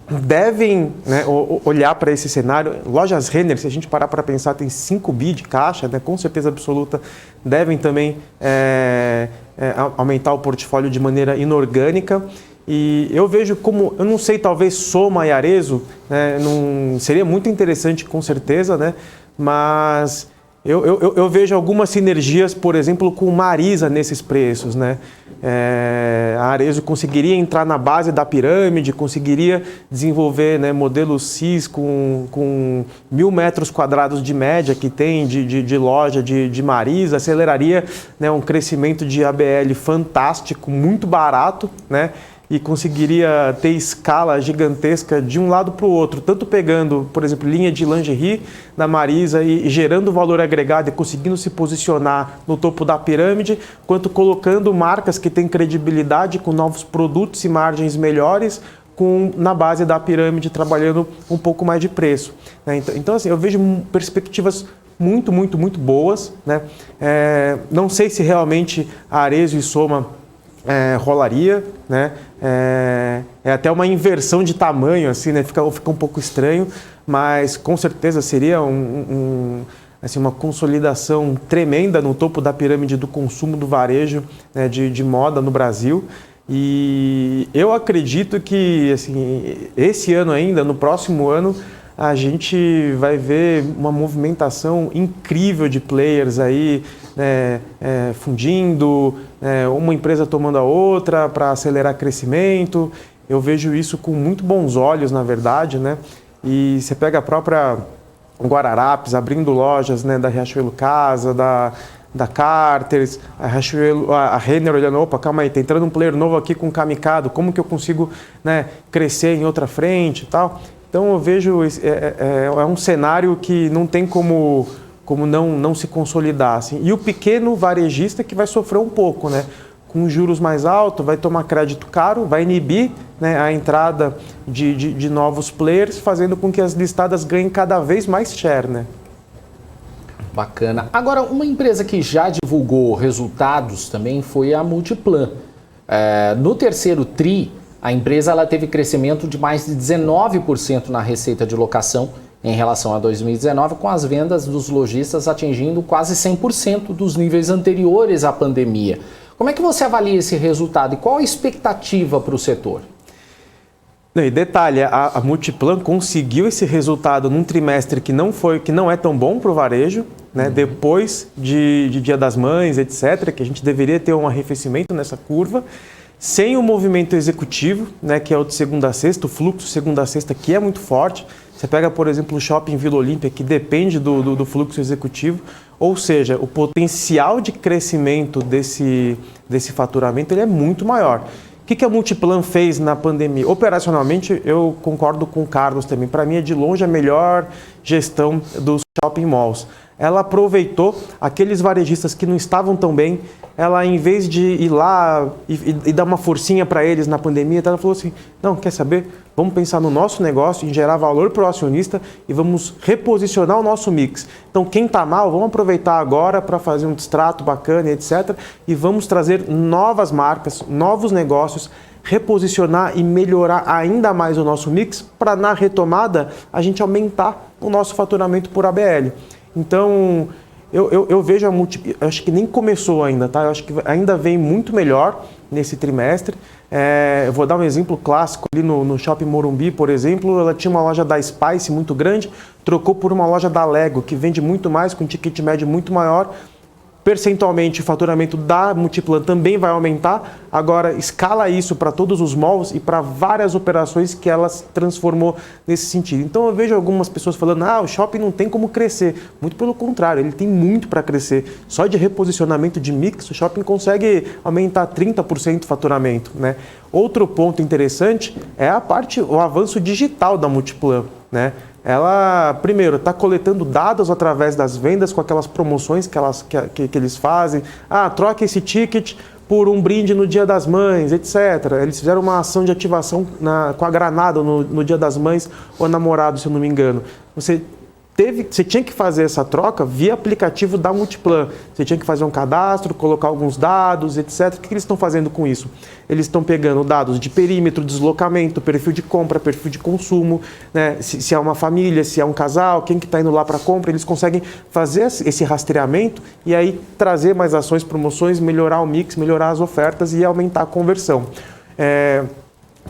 devem, né, olhar para esse cenário. Lojas Renner, se a gente parar para pensar, tem 5 bi de caixa, né, com certeza absoluta, devem também aumentar o portfólio de maneira inorgânica. E eu vejo como, eu não sei, talvez Soma e Arezzo, né, seria muito interessante com certeza, né, mas eu vejo algumas sinergias, por exemplo, com Marisa nesses preços, né? A Arezzo conseguiria entrar na base da pirâmide, conseguiria desenvolver, né, modelos CIS com 1.000 metros quadrados de média que tem de loja de Marisa, aceleraria, né, um crescimento de ABL fantástico, muito barato, né? E conseguiria ter escala gigantesca de um lado para o outro, tanto pegando, por exemplo, linha de lingerie da Marisa e gerando valor agregado e conseguindo se posicionar no topo da pirâmide, quanto colocando marcas que têm credibilidade com novos produtos e margens melhores na base da pirâmide, trabalhando um pouco mais de preço, né? Então, assim, eu vejo perspectivas muito boas, né? Não sei se realmente a Arezzo e Soma rolaria, né? É até uma inversão de tamanho, assim, né? Fica um pouco estranho, mas com certeza seria assim, uma consolidação tremenda no topo da pirâmide do consumo do varejo, né, de moda no Brasil. E eu acredito que, assim, esse ano ainda, no próximo ano, a gente vai ver uma movimentação incrível de players aí, né, fundindo, uma empresa tomando a outra para acelerar crescimento. Eu vejo isso com muito bons olhos, na verdade, né? E você pega a própria Guararapes abrindo lojas, né, da Riachuelo Casa, da Carters, a Renner olhando, opa, calma aí, tá entrando um player novo aqui com Kamikado, como que eu consigo, né, crescer em outra frente e tal. Então eu vejo, é um cenário que não tem como não se consolidar, assim. E o pequeno varejista que vai sofrer um pouco, né? Com juros mais altos, vai tomar crédito caro, vai inibir, né, a entrada de novos players, fazendo com que as listadas ganhem cada vez mais share, né? Bacana. Agora, uma empresa que já divulgou resultados também foi a Multiplan. No terceiro TRI, a empresa ela teve crescimento de mais de 19% na receita de locação em relação a 2019, com as vendas dos lojistas atingindo quase 100% dos níveis anteriores à pandemia. Como é que você avalia esse resultado e qual a expectativa para o setor? E detalhe, a Multiplan conseguiu esse resultado num trimestre que não é tão bom para o varejo, né? Depois de Dia das Mães, etc., que a gente deveria ter um arrefecimento nessa curva, sem o movimento executivo, né, que é o de segunda a sexta, o fluxo segunda a sexta, que é muito forte. Você pega, por exemplo, o Shopping Vila Olímpia, que depende do fluxo executivo, ou seja, o potencial de crescimento desse faturamento ele é muito maior. O que a Multiplan fez na pandemia? Operacionalmente, eu concordo com o Carlos também. Para mim, é de longe a melhor gestão dos shopping malls. Ela aproveitou aqueles varejistas que não estavam tão bem, ela, em vez de ir lá e dar uma forcinha para eles na pandemia, ela falou assim, não, quer saber? Vamos pensar no nosso negócio, em gerar valor para o acionista e vamos reposicionar o nosso mix. Então, quem está mal, vamos aproveitar agora para fazer um distrato bacana, etc. E vamos trazer novas marcas, novos negócios, reposicionar e melhorar ainda mais o nosso mix para, na retomada, a gente aumentar o nosso faturamento por ABL. Então, eu vejo a Multiplan, acho que nem começou ainda, tá? Eu acho que ainda vem muito melhor nesse trimestre. Eu vou dar um exemplo clássico ali no Shopping Morumbi, por exemplo. Ela tinha uma loja da Spice muito grande, trocou por uma loja da Lego, que vende muito mais, com ticket médio muito maior. Percentualmente, o faturamento da Multiplan também vai aumentar. Agora, escala isso para todos os malls e para várias operações que ela transformou nesse sentido. Então, eu vejo algumas pessoas falando, o shopping não tem como crescer. Muito pelo contrário, ele tem muito para crescer. Só de reposicionamento de mix, o shopping consegue aumentar 30% o faturamento, né? Outro ponto interessante é o avanço digital da Multiplan, né? Ela, primeiro, está coletando dados através das vendas com aquelas promoções que eles fazem. Troca esse ticket por um brinde no Dia das Mães, etc. Eles fizeram uma ação de ativação com a granada no Dia das Mães ou namorado, se eu não me engano. Você tinha que fazer essa troca via aplicativo da Multiplan. Você tinha que fazer um cadastro, colocar alguns dados, etc. O que eles estão fazendo com isso? Eles estão pegando dados de perímetro, deslocamento, perfil de compra, perfil de consumo, né? Se é uma família, se é um casal, quem que está indo lá para compra, eles conseguem fazer esse rastreamento e aí trazer mais ações, promoções, melhorar o mix, melhorar as ofertas e aumentar a conversão.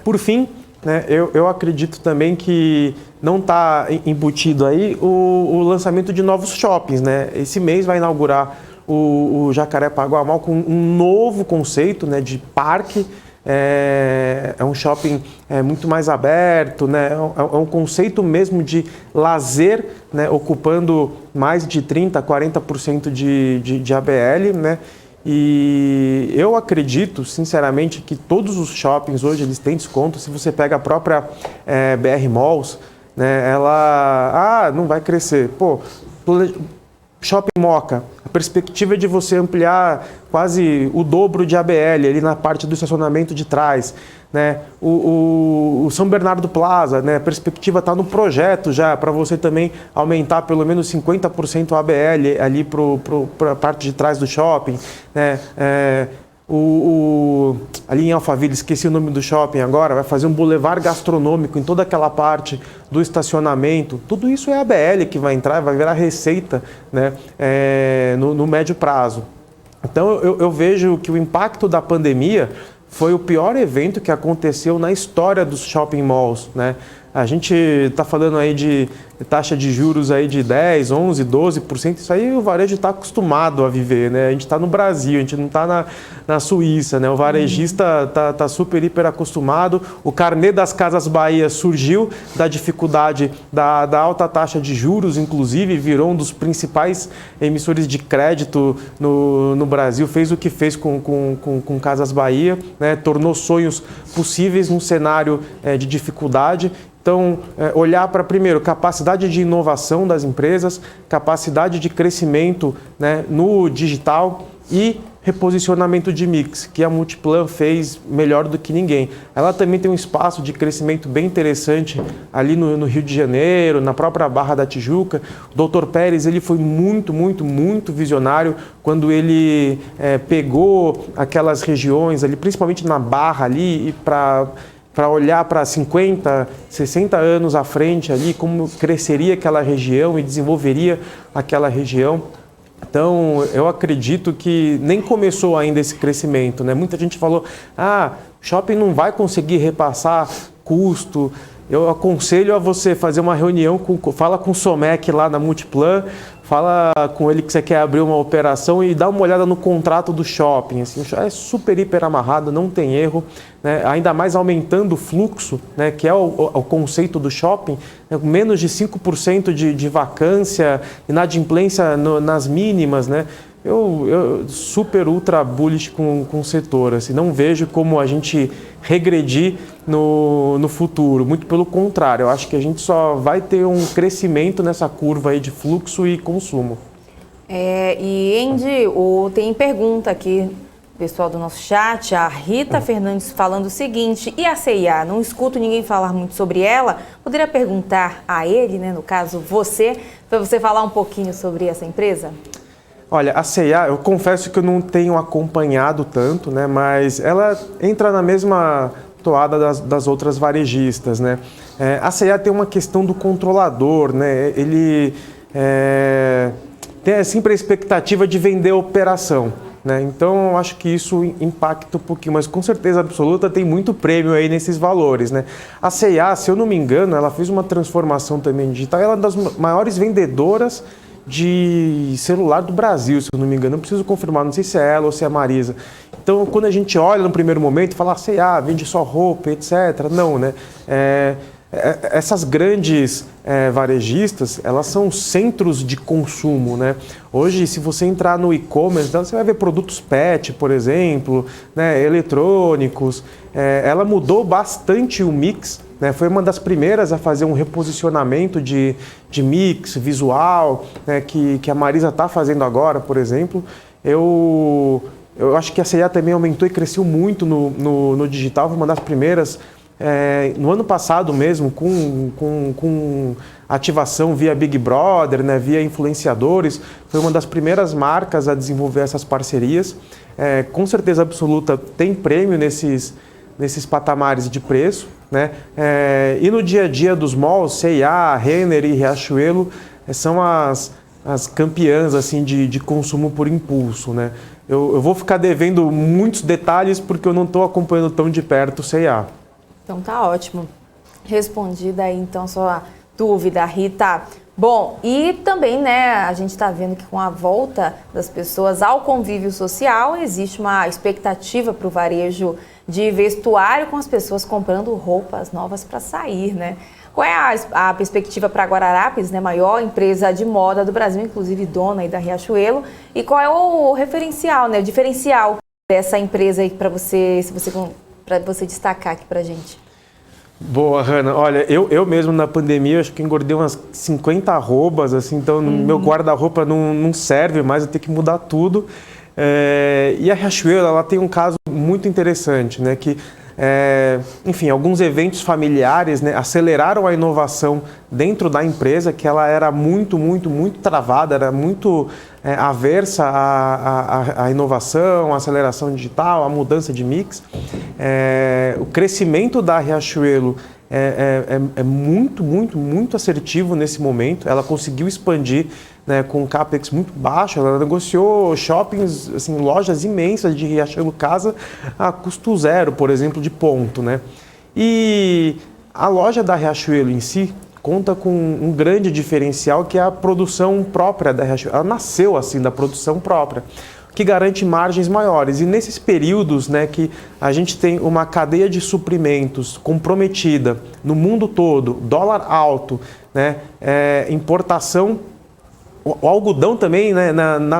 Por fim, né, eu acredito também que não está embutido aí o lançamento de novos shoppings, né? Esse mês vai inaugurar o Jacarepaguá Mall com um novo conceito, né, de parque, é um shopping muito mais aberto, né? É um conceito mesmo de lazer, né? Ocupando mais de 30%, 40% de ABL, né? E eu acredito, sinceramente, que todos os shoppings hoje eles têm desconto. Se você pega a própria BR Malls, né, ela não vai crescer. Pô, Shopping Moca, a perspectiva é de você ampliar quase o dobro de ABL ali na parte do estacionamento de trás, né? O São Bernardo Plaza, né? A perspectiva está no projeto já para você também aumentar pelo menos 50% a ABL ali para a parte de trás do shopping, né? Ali em Alphaville, esqueci o nome do shopping agora, vai fazer um bulevar gastronômico em toda aquela parte do estacionamento. Tudo isso é ABL que vai entrar, vai virar receita, né, no médio prazo. Então eu vejo que o impacto da pandemia foi o pior evento que aconteceu na história dos shopping malls, né? A gente está falando aí de taxa de juros aí de 10%, 11%, 12%, isso aí o varejo está acostumado a viver, né? A gente está no Brasil, a gente não está na Suíça, né? O varejista está super, hiper acostumado. O carnê das Casas Bahia surgiu da dificuldade da alta taxa de juros, inclusive virou um dos principais emissores de crédito no Brasil, fez o que fez com Casas Bahia, né? Tornou sonhos possíveis num cenário de dificuldade. Então, olhar para, primeiro, capacidade de inovação das empresas, capacidade de crescimento, né, no digital e reposicionamento de mix, que a Multiplan fez melhor do que ninguém. Ela também tem um espaço de crescimento bem interessante ali no Rio de Janeiro, na própria Barra da Tijuca. O Dr. Pérez ele foi muito, muito, muito visionário quando ele pegou aquelas regiões ali, principalmente na Barra ali, para olhar para 50, 60 anos à frente ali, como cresceria aquela região e desenvolveria aquela região. Então, eu acredito que nem começou ainda esse crescimento, né? Muita gente falou, o shopping não vai conseguir repassar custo. Eu aconselho a você fazer uma reunião, fala com o Somec lá na Multiplan, fala com ele que você quer abrir uma operação e dá uma olhada no contrato do shopping. Assim, é super, hiper amarrado, não tem erro, né? Ainda mais aumentando o fluxo, né? Que é o conceito do shopping, né? Menos de 5% de vacância, inadimplência nas mínimas, né? Eu super ultra bullish com o setor, assim, não vejo como a gente regredir no futuro, muito pelo contrário, eu acho que a gente só vai ter um crescimento nessa curva aí de fluxo e consumo. E Andy, tem pergunta aqui, pessoal do nosso chat, a Rita Fernandes falando o seguinte, e a C&A? Não escuto ninguém falar muito sobre ela, poderia perguntar a ele, né, no caso você, para você falar um pouquinho sobre essa empresa? Olha, a C&A, eu confesso que eu não tenho acompanhado tanto, né, mas ela entra na mesma toada das outras varejistas, né. A C&A tem uma questão do controlador, né, ele tem sempre a expectativa de vender a operação, né, então eu acho que isso impacta um pouquinho, mas com certeza absoluta tem muito prêmio aí nesses valores, né. A C&A, se eu não me engano, ela fez uma transformação também digital, ela é uma das maiores vendedoras de celular do Brasil, se eu não me engano. Não preciso confirmar, não sei se é ela ou se é a Marisa. Então, quando a gente olha no primeiro momento e fala, vende só roupa, etc. Não, né? Essas grandes varejistas, elas são centros de consumo, né? Hoje, se você entrar no e-commerce, você vai ver produtos pet, por exemplo, né? Eletrônicos. Ela mudou bastante o mix, né? Foi uma das primeiras a fazer um reposicionamento de mix visual, né? que a Marisa está fazendo agora, por exemplo. Eu acho que a C&A também aumentou e cresceu muito no digital, foi uma das primeiras. No ano passado mesmo, com ativação via Big Brother, né, via influenciadores, foi uma das primeiras marcas a desenvolver essas parcerias. Com certeza absoluta tem prêmio nesses patamares de preço, né? E no dia a dia dos malls, C&A, Renner e Riachuelo são as campeãs assim, de consumo por impulso, né? Eu vou ficar devendo muitos detalhes porque eu não estou acompanhando tão de perto o C&A. Então tá ótimo. Respondida aí então sua dúvida, Rita. Bom, e também, né, a gente está vendo que com a volta das pessoas ao convívio social, existe uma expectativa para o varejo de vestuário, com as pessoas comprando roupas novas para sair, né? Qual é a perspectiva para a Guararapes, né, maior empresa de moda do Brasil, inclusive dona aí da Riachuelo, e qual é o referencial, né, o diferencial dessa empresa aí para você destacar aqui para a gente? Boa, Hanna. Olha, eu mesmo na pandemia, acho que engordei umas 50 arrobas, assim, então meu guarda-roupa não serve mais, eu tenho que mudar tudo. E a Riachuelo, ela tem um caso muito interessante, né, que enfim, alguns eventos familiares, né, aceleraram a inovação dentro da empresa, que ela era muito travada, era muito aversa à inovação, à aceleração digital, à mudança de mix. O crescimento da Riachuelo é muito assertivo nesse momento. Ela conseguiu expandir, né, com um capex muito baixo. Ela negociou shoppings, assim, lojas imensas de Riachuelo Casa a custo zero, por exemplo, de ponto, né? E a loja da Riachuelo em si conta com um grande diferencial, que é a produção própria da Riachuelo. Ela nasceu assim, da produção própria, que garante margens maiores. E nesses períodos, né, que a gente tem uma cadeia de suprimentos comprometida no mundo todo, dólar alto, né, importação, o algodão também, né,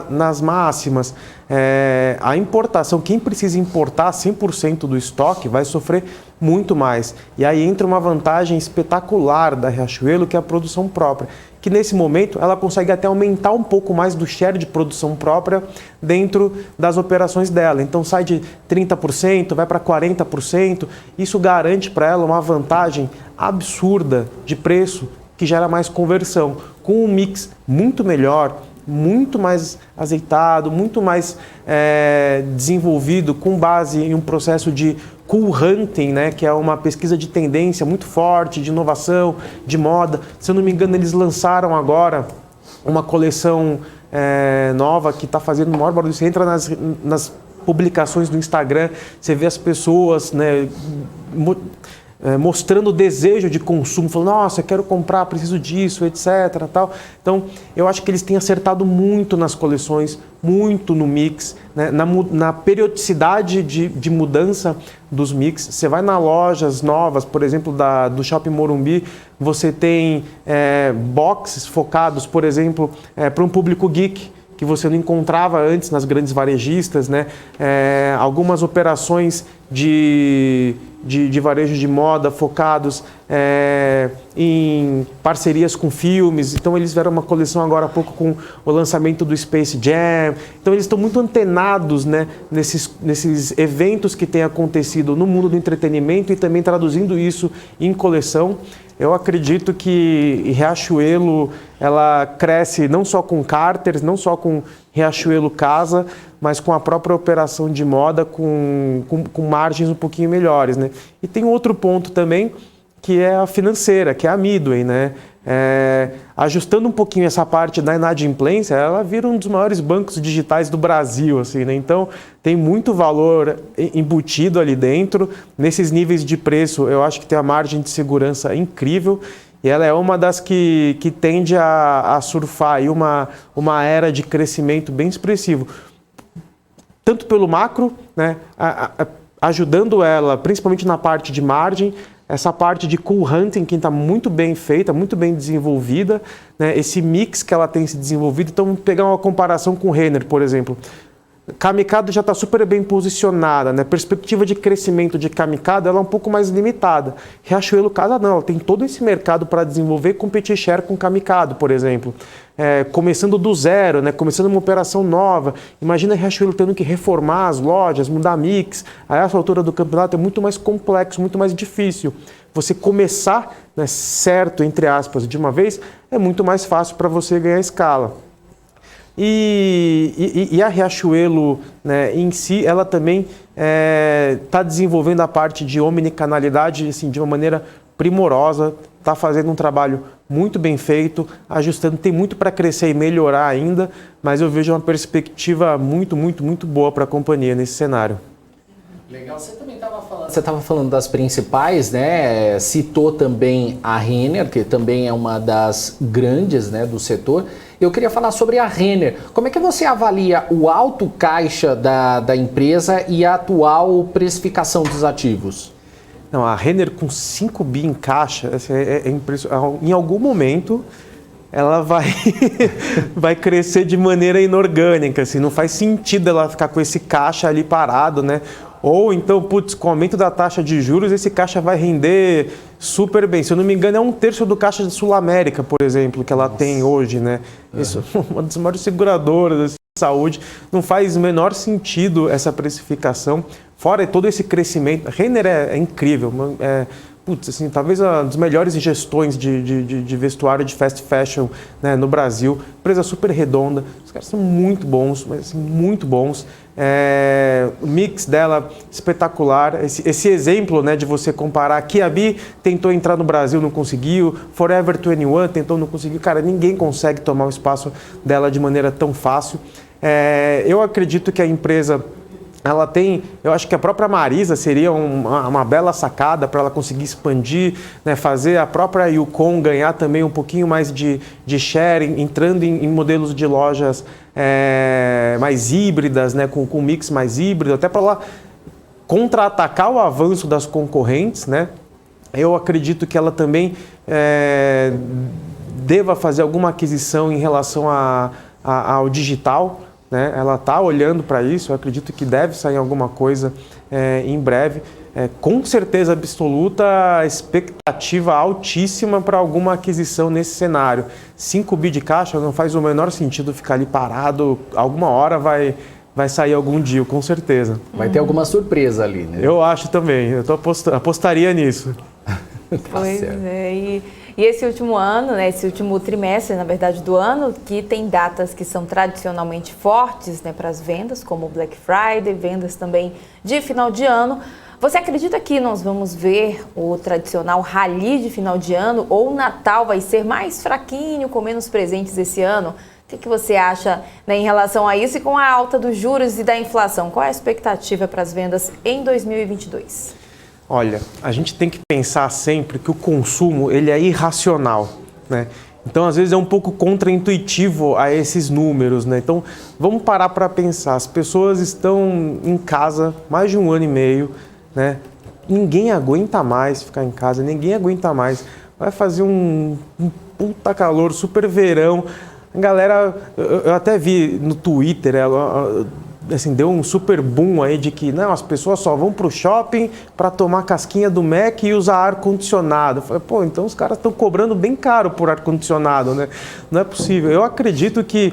nas máximas, a importação, quem precisa importar 100% do estoque vai sofrer muito mais. E aí entra uma vantagem espetacular da Riachuelo, que é a produção própria, que nesse momento ela consegue até aumentar um pouco mais do share de produção própria dentro das operações dela. Então sai de 30%, vai para 40%, isso garante para ela uma vantagem absurda de preço, que gera mais conversão, com um mix muito melhor, muito mais azeitado, muito mais desenvolvido, com base em um processo de cool hunting, né, que é uma pesquisa de tendência muito forte, de inovação, de moda. Se eu não me engano, eles lançaram agora uma coleção nova que está fazendo o maior barulho. Você entra nas publicações do Instagram, você vê as pessoas, né, mostrando o desejo de consumo, falando, nossa, eu quero comprar, preciso disso, etc. Tal. Então, eu acho que eles têm acertado muito nas coleções, muito no mix, né? na periodicidade de mudança dos mix. Você vai nas lojas novas, por exemplo, do Shopping Morumbi, você tem boxes focados, por exemplo, para um público geek, que você não encontrava antes nas grandes varejistas, né? Algumas operações de varejo de moda focados em parcerias com filmes. Então eles fizeram uma coleção agora há pouco com o lançamento do Space Jam. Então eles estão muito antenados, né, nesses eventos que têm acontecido no mundo do entretenimento e também traduzindo isso em coleção. Eu acredito que Riachuelo, ela cresce não só com Carters, não só com Riachuelo Casa, mas com a própria operação de moda, com margens um pouquinho melhores, né? E tem outro ponto também, que é a financeira, que é a Midway, né? Ajustando um pouquinho essa parte da inadimplência, ela vira um dos maiores bancos digitais do Brasil, assim, né? Então tem muito valor embutido ali dentro. Nesses níveis de preço, eu acho que tem uma margem de segurança incrível, e ela é uma das que tende a surfar aí uma era de crescimento bem expressivo, tanto pelo macro, né, ajudando ela principalmente na parte de margem, essa parte de cool hunting que está muito bem feita, muito bem desenvolvida, né, esse mix que ela tem se desenvolvido. Então, vamos pegar uma comparação com o Renner, por exemplo. Kamikado já está super bem posicionada, né? Perspectiva de crescimento de Kamikado ela é um pouco mais limitada. Riachuelo Casa não, ela tem todo esse mercado para desenvolver e competir share com Kamikado, por exemplo. Começando do zero, né? Começando uma operação nova. Imagina a Riachuelo tendo que reformar as lojas, mudar mix. A essa altura do campeonato é muito mais complexo, muito mais difícil. Você começar, né, certo, entre aspas, de uma vez, é muito mais fácil para você ganhar escala. E a Riachuelo, né, em si, ela também está desenvolvendo a parte de omnicanalidade, assim, de uma maneira primorosa, está fazendo um trabalho muito bem feito, ajustando, tem muito para crescer e melhorar ainda, mas eu vejo uma perspectiva muito boa para a companhia nesse cenário. Legal, você também estava falando das principais, né? Citou também a Renner, que também é uma das grandes, né, do setor. Eu queria falar sobre a Renner. Como é que você avalia o alto caixa da empresa e a atual precificação dos ativos? Não, a Renner com 5 bi em caixa, é impressionante. Em algum momento ela vai crescer de maneira inorgânica, assim, não faz sentido ela ficar com esse caixa ali parado, né? Ou então, putz, com o aumento da taxa de juros, esse caixa vai render super bem. Se eu não me engano, é 1/3 do caixa de Sul América, por exemplo, que ela tem hoje, né? Isso é uma das maiores seguradoras de saúde. Não faz o menor sentido essa precificação, fora todo esse crescimento. A Renner é incrível, putz, assim, talvez uma das melhores gestões de vestuário de fast fashion, né, no Brasil. Empresa super redonda, os caras são muito bons, mas assim, muito bons. O mix dela espetacular. Esse exemplo, né, de você comparar, a Kiabi tentou entrar no Brasil, não conseguiu, Forever 21 tentou, não conseguiu. Cara, ninguém consegue tomar o espaço dela de maneira tão fácil. Eu acredito que a empresa, ela tem, eu acho que a própria Marisa seria uma bela sacada para ela conseguir expandir, né, fazer a própria Yukon ganhar também um pouquinho mais de share, entrando em modelos de lojas mais híbridas, né, com um mix mais híbrido, até para ela contra-atacar o avanço das concorrentes, né? Eu acredito que ela também deva fazer alguma aquisição em relação ao digital, né? Ela está olhando para isso, eu acredito que deve sair alguma coisa em breve. Com certeza absoluta, expectativa altíssima para alguma aquisição nesse cenário. 5 bi de caixa não faz o menor sentido ficar ali parado, alguma hora vai sair algum deal, com certeza. Vai ter alguma surpresa ali, né? Eu acho também, eu apostaria nisso. Pois é, e esse último ano, né, esse último trimestre, na verdade, do ano, que tem datas que são tradicionalmente fortes, né, para as vendas, como Black Friday, vendas também de final de ano. Você acredita que nós vamos ver o tradicional rally de final de ano ou o Natal vai ser mais fraquinho, com menos presentes esse ano? O que você acha, né, em relação a isso e com a alta dos juros e da inflação? Qual é a expectativa para as vendas em 2022? Olha, a gente tem que pensar sempre que o consumo ele é irracional, né? Então, às vezes, é um pouco contraintuitivo a esses números, né? Então, vamos parar para pensar. As pessoas estão em casa mais de 1 ano e meio, né? Ninguém aguenta mais ficar em casa, ninguém aguenta mais. Vai fazer um puta calor, super verão. A galera, eu até vi no Twitter, assim, deu um super boom aí de que não, as pessoas só vão para o shopping para tomar casquinha do Mac e usar ar-condicionado. Eu falei, pô, então os caras estão cobrando bem caro por ar-condicionado, né? Não é possível. Eu acredito que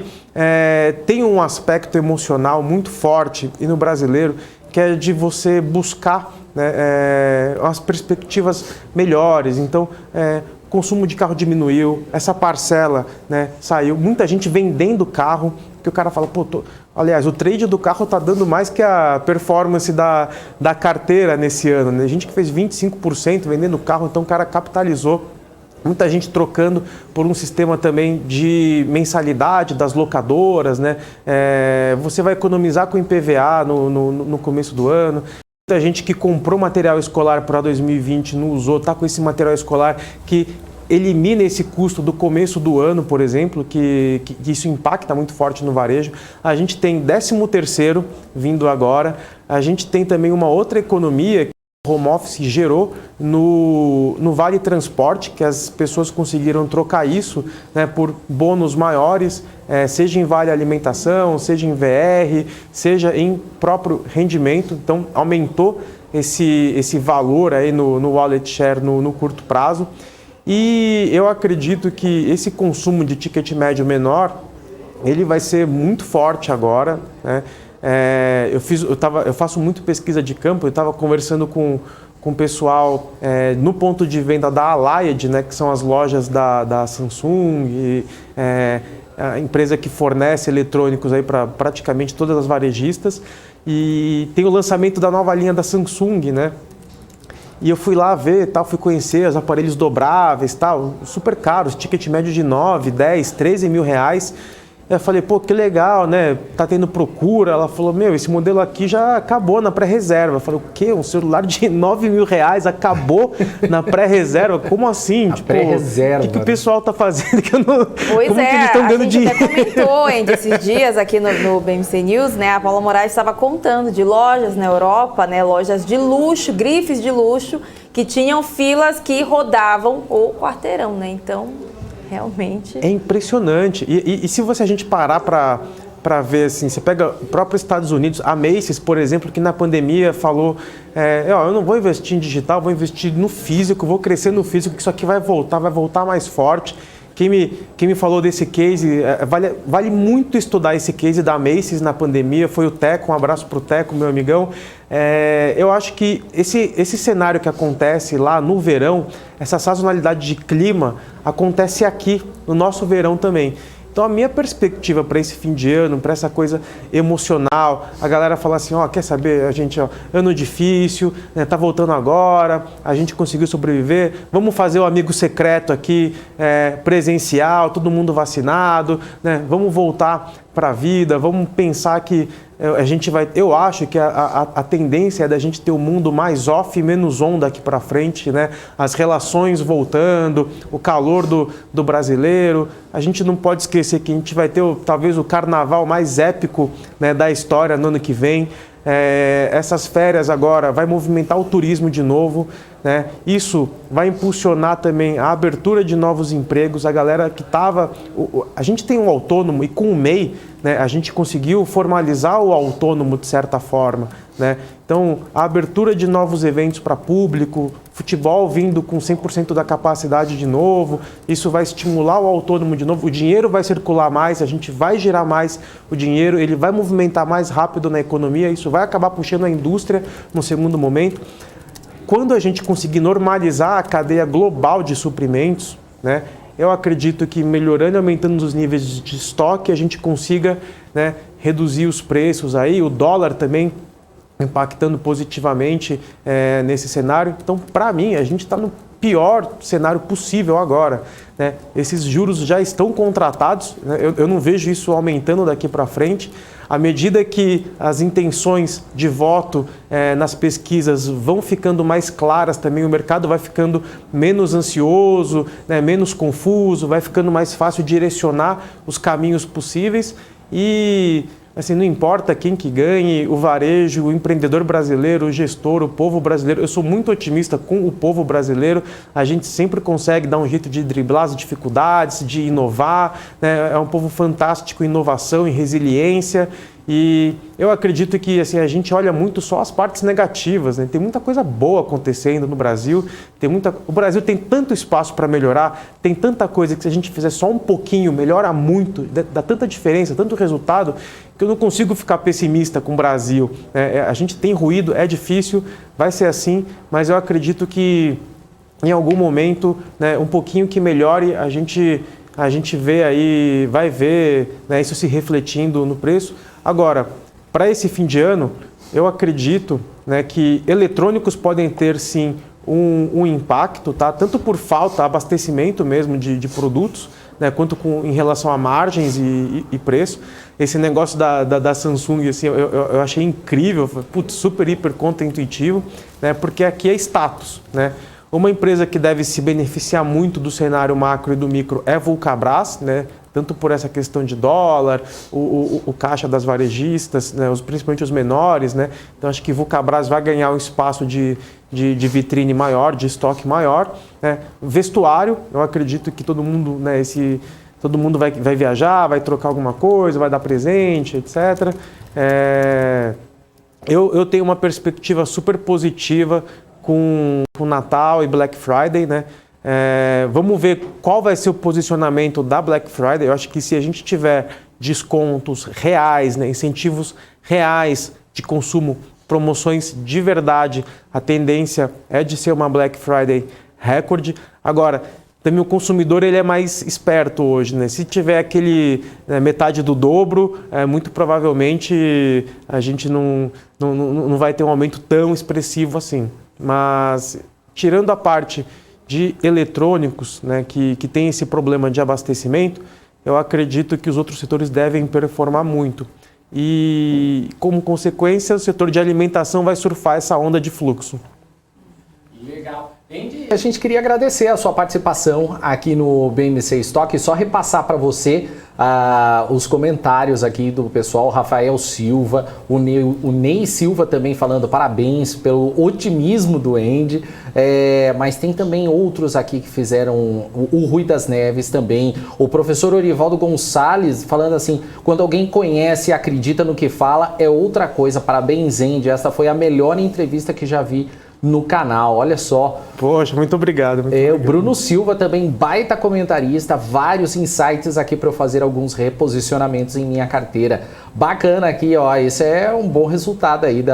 tem um aspecto emocional muito forte e no brasileiro, que é de você buscar, né, as perspectivas melhores. Então, o consumo de carro diminuiu, essa parcela, né, saiu, muita gente vendendo carro, que o cara fala, pô, aliás, o trade do carro está dando mais que a performance da carteira nesse ano, né? Gente que fez 25% vendendo carro, então o cara capitalizou. Muita gente trocando por um sistema também de mensalidade das locadoras, né? Você vai economizar com IPVA no começo do ano. Muita gente que comprou material escolar para 2020, não usou, está com esse material escolar que elimina esse custo do começo do ano, por exemplo, que isso impacta muito forte no varejo. A gente tem 13º vindo agora, a gente tem também uma outra economia que o home office gerou no Vale Transporte, que as pessoas conseguiram trocar isso, né, por bônus maiores, seja em Vale Alimentação, seja em VR, seja em próprio rendimento. Então, aumentou esse valor aí no wallet share no curto prazo. E eu acredito que esse consumo de ticket médio menor, ele vai ser muito forte agora, né? Eu faço muito pesquisa de campo, eu estava conversando com o pessoal no ponto de venda da Allied, né, que são as lojas da Samsung, a empresa que fornece eletrônicos para praticamente todas as varejistas, e tem o lançamento da nova linha da Samsung, né? E eu fui lá ver, tal, fui conhecer os aparelhos dobráveis, tal, super caros, ticket médio de 9, 10, 13 mil reais. Eu falei, pô, que legal, né? Tá tendo procura. Ela falou, meu, esse modelo aqui já acabou na pré-reserva. Eu falei, o quê? Um celular de R$9.000 acabou na pré-reserva? Como assim? Tipo, pré-reserva. O que o pessoal tá fazendo que eu não... Pois como que eles estão ganhando dinheiro? A gente até comentou, Andy, esses dias aqui no BMC News, né? A Paula Moraes estava contando de lojas na Europa, né? Lojas de luxo, grifes de luxo, que tinham filas que rodavam o quarteirão, né? Então... realmente. É impressionante. E se a gente parar para ver, assim, você pega o próprio Estados Unidos, a Macy's, por exemplo, que na pandemia falou, eu não vou investir em digital, vou investir no físico, vou crescer no físico, que isso aqui vai voltar mais forte. Quem me falou desse case, vale muito estudar esse case da Macy's na pandemia, foi o Teco, um abraço para o Teco, meu amigão. Eu acho que esse cenário que acontece lá no verão, essa sazonalidade de clima, acontece aqui, no nosso verão também. Então a minha perspectiva para esse fim de ano, para essa coisa emocional, a galera fala assim, quer saber, a gente, ano difícil, né, tá voltando agora, a gente conseguiu sobreviver, vamos fazer o amigo secreto aqui, presencial, todo mundo vacinado, né, vamos voltar para a vida, vamos pensar que a gente vai... Eu acho que a tendência é da gente ter um mundo mais off e menos on daqui para frente, né? As relações voltando, o calor do brasileiro. A gente não pode esquecer que a gente vai ter talvez o carnaval mais épico, né, da história no ano que vem. Essas férias agora vai movimentar o turismo de novo, né? Isso vai impulsionar também a abertura de novos empregos. A galera que estava... A gente tem um autônomo e com o MEI, né, a gente conseguiu formalizar o autônomo de certa forma, né? Então, a abertura de novos eventos para público, futebol vindo com 100% da capacidade de novo, isso vai estimular o autônomo de novo, o dinheiro vai circular mais, a gente vai girar mais o dinheiro, ele vai movimentar mais rápido na economia, isso vai acabar puxando a indústria no segundo momento. Quando a gente conseguir normalizar a cadeia global de suprimentos, né, eu acredito que melhorando e aumentando os níveis de estoque, a gente consiga, né, reduzir os preços aí, o dólar também impactando positivamente nesse cenário. Então, para mim, a gente está no pior cenário possível agora, né? Esses juros já estão contratados, né? Eu não vejo isso aumentando daqui para frente. À medida que as intenções de voto nas pesquisas vão ficando mais claras também, o mercado vai ficando menos ansioso, né, menos confuso, vai ficando mais fácil direcionar os caminhos possíveis e... assim, não importa quem que ganhe, o varejo, o empreendedor brasileiro, o gestor, o povo brasileiro. Eu sou muito otimista com o povo brasileiro. A gente sempre consegue dar um jeito de driblar as dificuldades, de inovar, né? É um povo fantástico em inovação, em resiliência. E eu acredito que assim, a gente olha muito só as partes negativas, né? Tem muita coisa boa acontecendo no Brasil, o Brasil tem tanto espaço para melhorar, tem tanta coisa que se a gente fizer só um pouquinho, melhora muito, dá tanta diferença, tanto resultado, que eu não consigo ficar pessimista com o Brasil. A gente tem ruído, é difícil, vai ser assim, mas eu acredito que em algum momento, né, um pouquinho que melhore, a gente vê aí, vai ver, né, isso se refletindo no preço. Agora, para esse fim de ano, eu acredito, né, que eletrônicos podem ter sim um impacto, tá? Tanto por falta, abastecimento mesmo de produtos, né, quanto em relação a margens e preço. Esse negócio da Samsung, assim, eu achei incrível, putz, super, hiper contra-intuitivo, né, porque aqui é status, né? Uma empresa que deve se beneficiar muito do cenário macro e do micro é Vulcabras, né? Tanto por essa questão de dólar, o caixa das varejistas, né? Principalmente os menores, né? Então acho que Vulcabras vai ganhar um espaço de vitrine maior, de estoque maior, né? Vestuário, eu acredito que todo mundo, né, todo mundo vai viajar, vai trocar alguma coisa, vai dar presente, etc. Eu tenho uma perspectiva super positiva com Natal e Black Friday, né? Vamos ver qual vai ser o posicionamento da Black Friday. Eu acho que se a gente tiver descontos reais, né, incentivos reais de consumo, promoções de verdade, a tendência é de ser uma Black Friday recorde. Agora, também o consumidor ele é mais esperto hoje, né? Se tiver aquele metade do dobro, muito provavelmente a gente não vai ter um aumento tão expressivo assim. Mas, tirando a parte de eletrônicos, né, que tem esse problema de abastecimento, eu acredito que os outros setores devem performar muito. E, como consequência, o setor de alimentação vai surfar essa onda de fluxo. Legal. A gente queria agradecer a sua participação aqui no BMC Stock e só repassar para você os comentários aqui do pessoal. O Rafael Silva, o Ney Silva também falando parabéns pelo otimismo do Andy, mas tem também outros aqui que fizeram, o Rui das Neves também, o professor Orivaldo Gonçalves falando assim, quando alguém conhece e acredita no que fala é outra coisa, parabéns Andy, essa foi a melhor entrevista que já vi no canal, olha só. Poxa, muito obrigado. O Bruno Silva também, baita comentarista, vários insights aqui para eu fazer alguns reposicionamentos em minha carteira. Bacana aqui, ó, esse é um bom resultado aí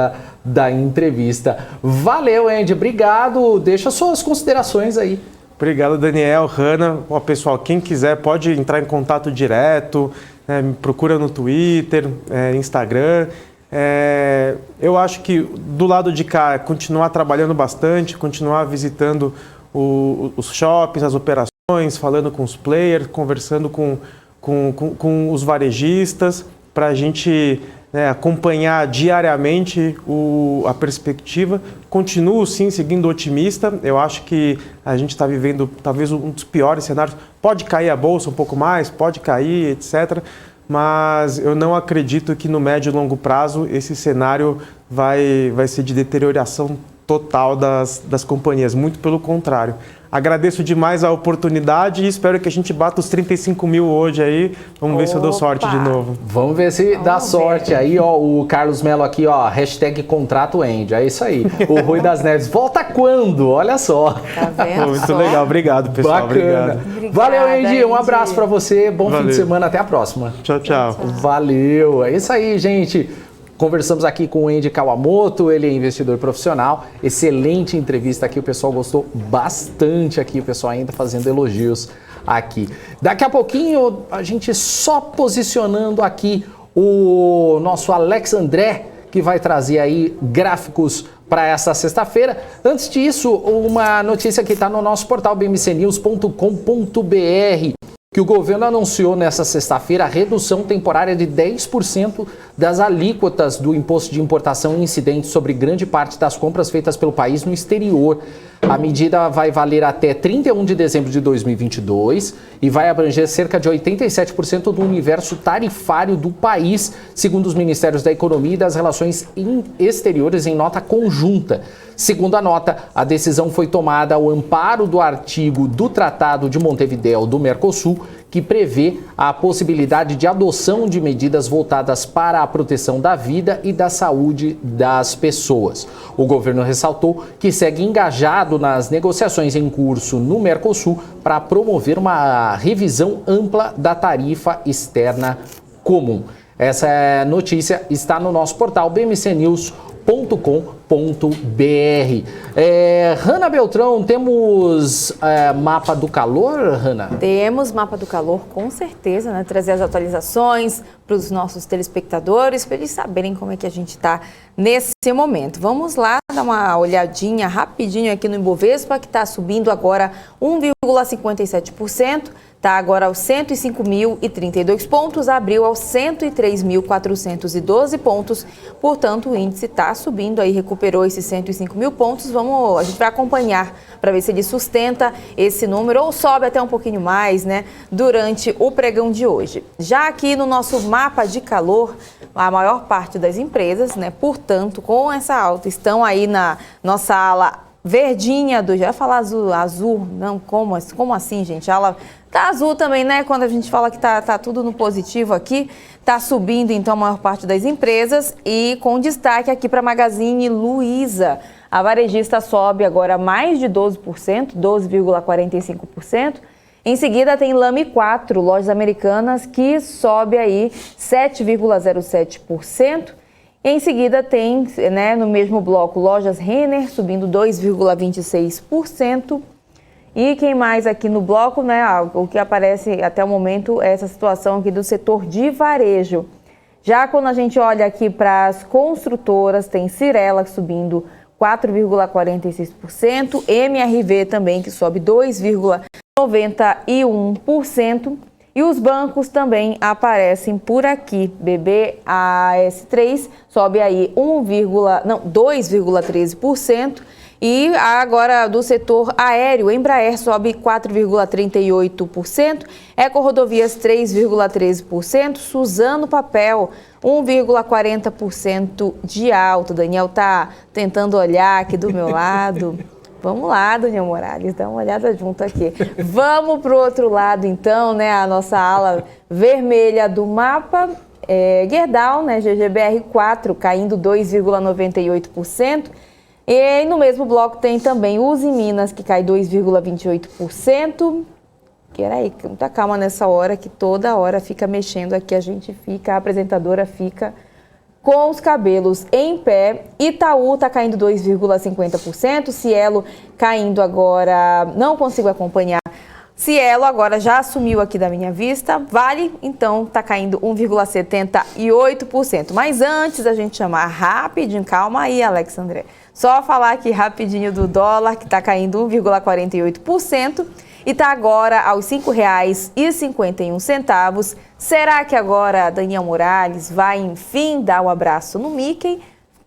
da entrevista. Valeu, Andy, obrigado, deixa suas considerações aí. Obrigado, Daniel, Hanna. Ó, pessoal, quem quiser pode entrar em contato direto, me procura no Twitter, Instagram. Eu acho que do lado de cá, continuar trabalhando bastante, continuar visitando os shoppings, as operações, falando com os players, conversando com os varejistas, para a gente acompanhar diariamente a perspectiva. Continuo sim seguindo otimista, eu acho que a gente está vivendo talvez um dos piores cenários. Pode cair a bolsa um pouco mais, pode cair, etc., mas eu não acredito que no médio e longo prazo esse cenário vai ser de deterioração total das companhias, muito pelo contrário. Agradeço demais a oportunidade e espero que a gente bata os 35 mil hoje aí. Vamos ver se eu dou sorte de novo. Vamos ver se dá sorte aí, ó. O Carlos Melo aqui, ó, #contrato Andy. É isso aí. O Rui das Neves, volta quando? Olha só. Tá vendo? Muito legal, obrigado, pessoal. Bacana. Obrigado. Valeu, Andy. Um abraço pra você. Bom fim de semana. Até a próxima. Tchau, tchau. Valeu. É isso aí, gente. Conversamos aqui com o Andy Kawamoto, ele é investidor profissional. Excelente entrevista aqui, o pessoal gostou bastante aqui, o pessoal ainda fazendo elogios aqui. Daqui a pouquinho, a gente só posicionando aqui o nosso Alex André, que vai trazer aí gráficos para essa sexta-feira. Antes disso, uma notícia que está no nosso portal bmcnews.com.br, que o governo anunciou nessa sexta-feira a redução temporária de 10% das alíquotas do imposto de importação incidente sobre grande parte das compras feitas pelo país no exterior. A medida vai valer até 31 de dezembro de 2022 e vai abranger cerca de 87% do universo tarifário do país, segundo os Ministérios da Economia e das Relações Exteriores em nota conjunta. Segundo a nota, a decisão foi tomada ao amparo do artigo do Tratado de Montevidéu do Mercosul, que prevê a possibilidade de adoção de medidas voltadas para a proteção da vida e da saúde das pessoas. O governo ressaltou que segue engajado nas negociações em curso no Mercosul para promover uma revisão ampla da tarifa externa comum. Essa notícia está no nosso portal bmcnews.com.br. Hanna Beltrão, temos mapa do calor, Hanna? Temos mapa do calor, com certeza, né? Trazer as atualizações para os nossos telespectadores, para eles saberem como é que a gente está nesse momento. Vamos lá dar uma olhadinha rapidinho aqui no Ibovespa, que está subindo agora 1,57%. Está agora aos 105.032 pontos, abriu aos 103.412 pontos, portanto o índice está subindo aí, recuperou esses 105 mil pontos. A gente vai acompanhar para ver se ele sustenta esse número ou sobe até um pouquinho mais, né, durante o pregão de hoje. Já aqui no nosso mapa de calor, a maior parte das empresas, né, portanto, com essa alta, estão aí na nossa ala verdinha já ia falar azul, não, como assim, gente? Ela tá azul também, né? Quando a gente fala que tá tudo no positivo aqui, tá subindo então a maior parte das empresas e com destaque aqui para Magazine Luiza. A varejista sobe agora mais de 12%, 12,45%. Em seguida tem Lame 4, Lojas Americanas, que sobe aí 7,07%. Em seguida tem, né, no mesmo bloco, Lojas Renner subindo 2,26%. E quem mais aqui no bloco, né, o que aparece até o momento é essa situação aqui do setor de varejo. Já quando a gente olha aqui para as construtoras, tem Cyrela subindo 4,46%, MRV também que sobe 2,91%. E os bancos também aparecem por aqui. BBAS3 sobe aí 2,13%. E agora do setor aéreo, Embraer sobe 4,38%, Ecorodovias 3,13%, Suzano Papel 1,40% de alta. Daniel tá tentando olhar aqui do meu lado. Vamos lá, Daniel Morales, dá uma olhada junto aqui. Vamos para o outro lado, então, né? A nossa ala vermelha do mapa. Gerdau, né? GGBR4 caindo 2,98%. E no mesmo bloco tem também Uzi Minas, que cai 2,28%. Peraí, muita calma nessa hora, que toda hora fica mexendo aqui, a apresentadora fica com os cabelos em pé. Itaú está caindo 2,50%, Cielo caindo agora, não consigo acompanhar. Cielo agora já sumiu aqui da minha vista. Vale, então, está caindo 1,78%. Mas antes da gente chamar rapidinho, calma aí, Alex André. Só falar aqui rapidinho do dólar, que está caindo 1,48% e está agora aos R$ 5,51. Será que agora Daniel Morales vai, enfim, dar um abraço no Mickey?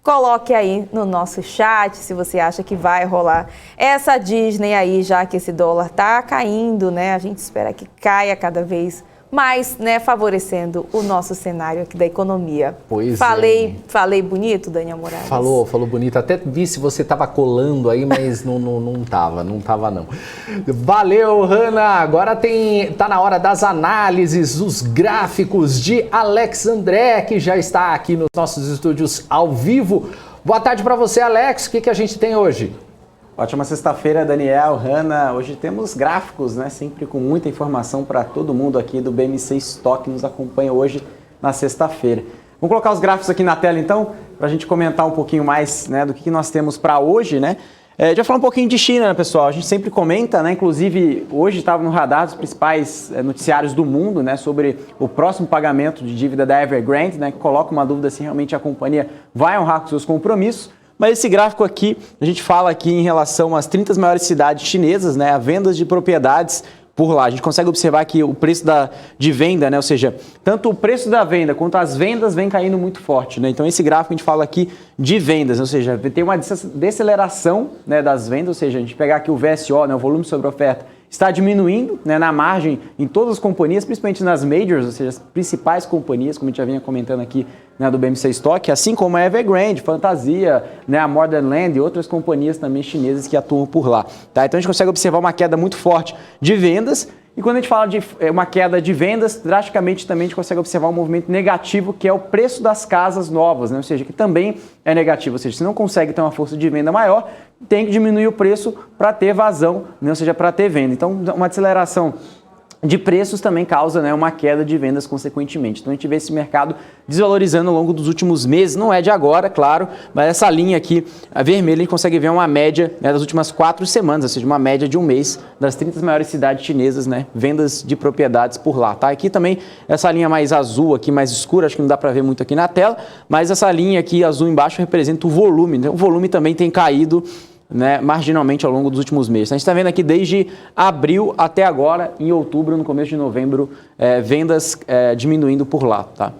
Coloque aí no nosso chat se você acha que vai rolar essa Disney aí, já que esse dólar tá caindo, né? A gente espera que caia cada vez mais, né? Favorecendo o nosso cenário aqui da economia. Pois Falei bonito, Daniel Morales? Falou bonito. Até vi se você tava colando aí, mas não tava não. Valeu, Hanna. Agora tá na hora das análises, os gráficos de Alex André, que já está aqui nos nossos estúdios ao vivo. Boa tarde para você, Alex. O que a gente tem hoje? Ótima sexta-feira, Daniel, Hanna. Hoje temos gráficos, né? Sempre com muita informação para todo mundo aqui do BMC Stock que nos acompanha hoje na sexta-feira. Vamos colocar os gráficos aqui na tela, então, para a gente comentar um pouquinho mais, né, do que nós temos para hoje, né? Já falar um pouquinho de China, né, pessoal? A gente sempre comenta, né? Inclusive, hoje estava no radar dos principais noticiários do mundo, né? Sobre o próximo pagamento de dívida da Evergrande, né? Que coloca uma dúvida se realmente a companhia vai honrar com seus compromissos. Mas esse gráfico aqui, a gente fala aqui em relação às 30 maiores cidades chinesas, né, a vendas de propriedades por lá. A gente consegue observar que o preço de venda, né, ou seja, tanto o preço da venda quanto as vendas vem caindo muito forte, né? Então esse gráfico a gente fala aqui de vendas, ou seja, tem uma deceleração, né, das vendas, ou seja, a gente pegar aqui o VSO, né, o volume sobre oferta, está diminuindo, né, na margem em todas as companhias, principalmente nas majors, ou seja, as principais companhias, como a gente já vinha comentando aqui, né, do BMC Stock, assim como a Evergrande, Fantasia, né, a Modern Land e outras companhias também chinesas que atuam por lá. Tá? Então a gente consegue observar uma queda muito forte de vendas. E quando a gente fala de uma queda de vendas, drasticamente também a gente consegue observar um movimento negativo, que é o preço das casas novas, né? Ou seja, que também é negativo. Ou seja, se não consegue ter uma força de venda maior, tem que diminuir o preço para ter vazão, né? Ou seja, para ter venda. Então, uma aceleração de preços também causa, né, uma queda de vendas consequentemente. Então a gente vê esse mercado desvalorizando ao longo dos últimos meses, não é de agora, claro, mas essa linha aqui, a vermelha, a gente consegue ver uma média, né, das últimas 4 semanas, ou seja, uma média de um mês das 30 maiores cidades chinesas, né, vendas de propriedades por lá. Tá? Aqui também essa linha mais azul, aqui mais escura, acho que não dá para ver muito aqui na tela, mas essa linha aqui azul embaixo representa o volume. Então, o volume também tem caído, né, marginalmente ao longo dos últimos meses. A gente está vendo aqui desde abril até agora, em outubro, no começo de novembro, vendas diminuindo por lá. Tá?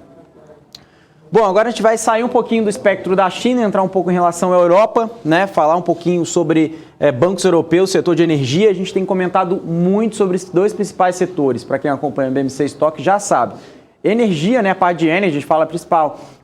Bom, agora a gente vai sair um pouquinho do espectro da China, entrar um pouco em relação à Europa, né, falar um pouquinho sobre bancos europeus, setor de energia. A gente tem comentado muito sobre esses dois principais setores. Para quem acompanha o BMC Stock já sabe. Energia, né, a parte de energy, a gente fala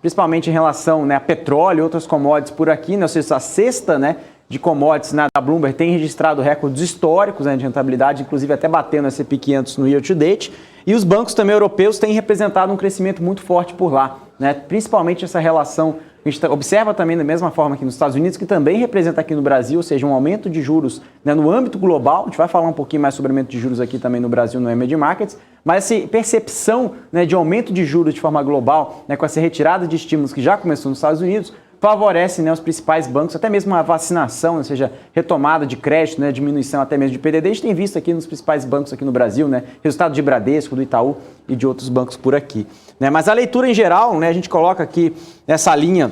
principalmente em relação, né, a petróleo e outras commodities por aqui, né, ou seja, a cesta, né, de commodities, né, da Bloomberg tem registrado recordes históricos, né, de rentabilidade, inclusive até batendo a S&P 500 no year to date. E os bancos também europeus têm representado um crescimento muito forte por lá, né, principalmente essa relação, a gente observa também da mesma forma aqui nos Estados Unidos, que também representa aqui no Brasil, ou seja, um aumento de juros, né, no âmbito global. A gente vai falar um pouquinho mais sobre aumento de juros aqui também no Brasil, no Emerging Markets, mas essa percepção, né, de aumento de juros de forma global, né, com essa retirada de estímulos que já começou nos Estados Unidos, favorece, né, os principais bancos, até mesmo a vacinação, ou seja, retomada de crédito, né, diminuição até mesmo de PDD. A gente tem visto aqui nos principais bancos aqui no Brasil, né, resultado de Bradesco, do Itaú e de outros bancos por aqui. Né? Mas a leitura em geral, né, a gente coloca aqui nessa linha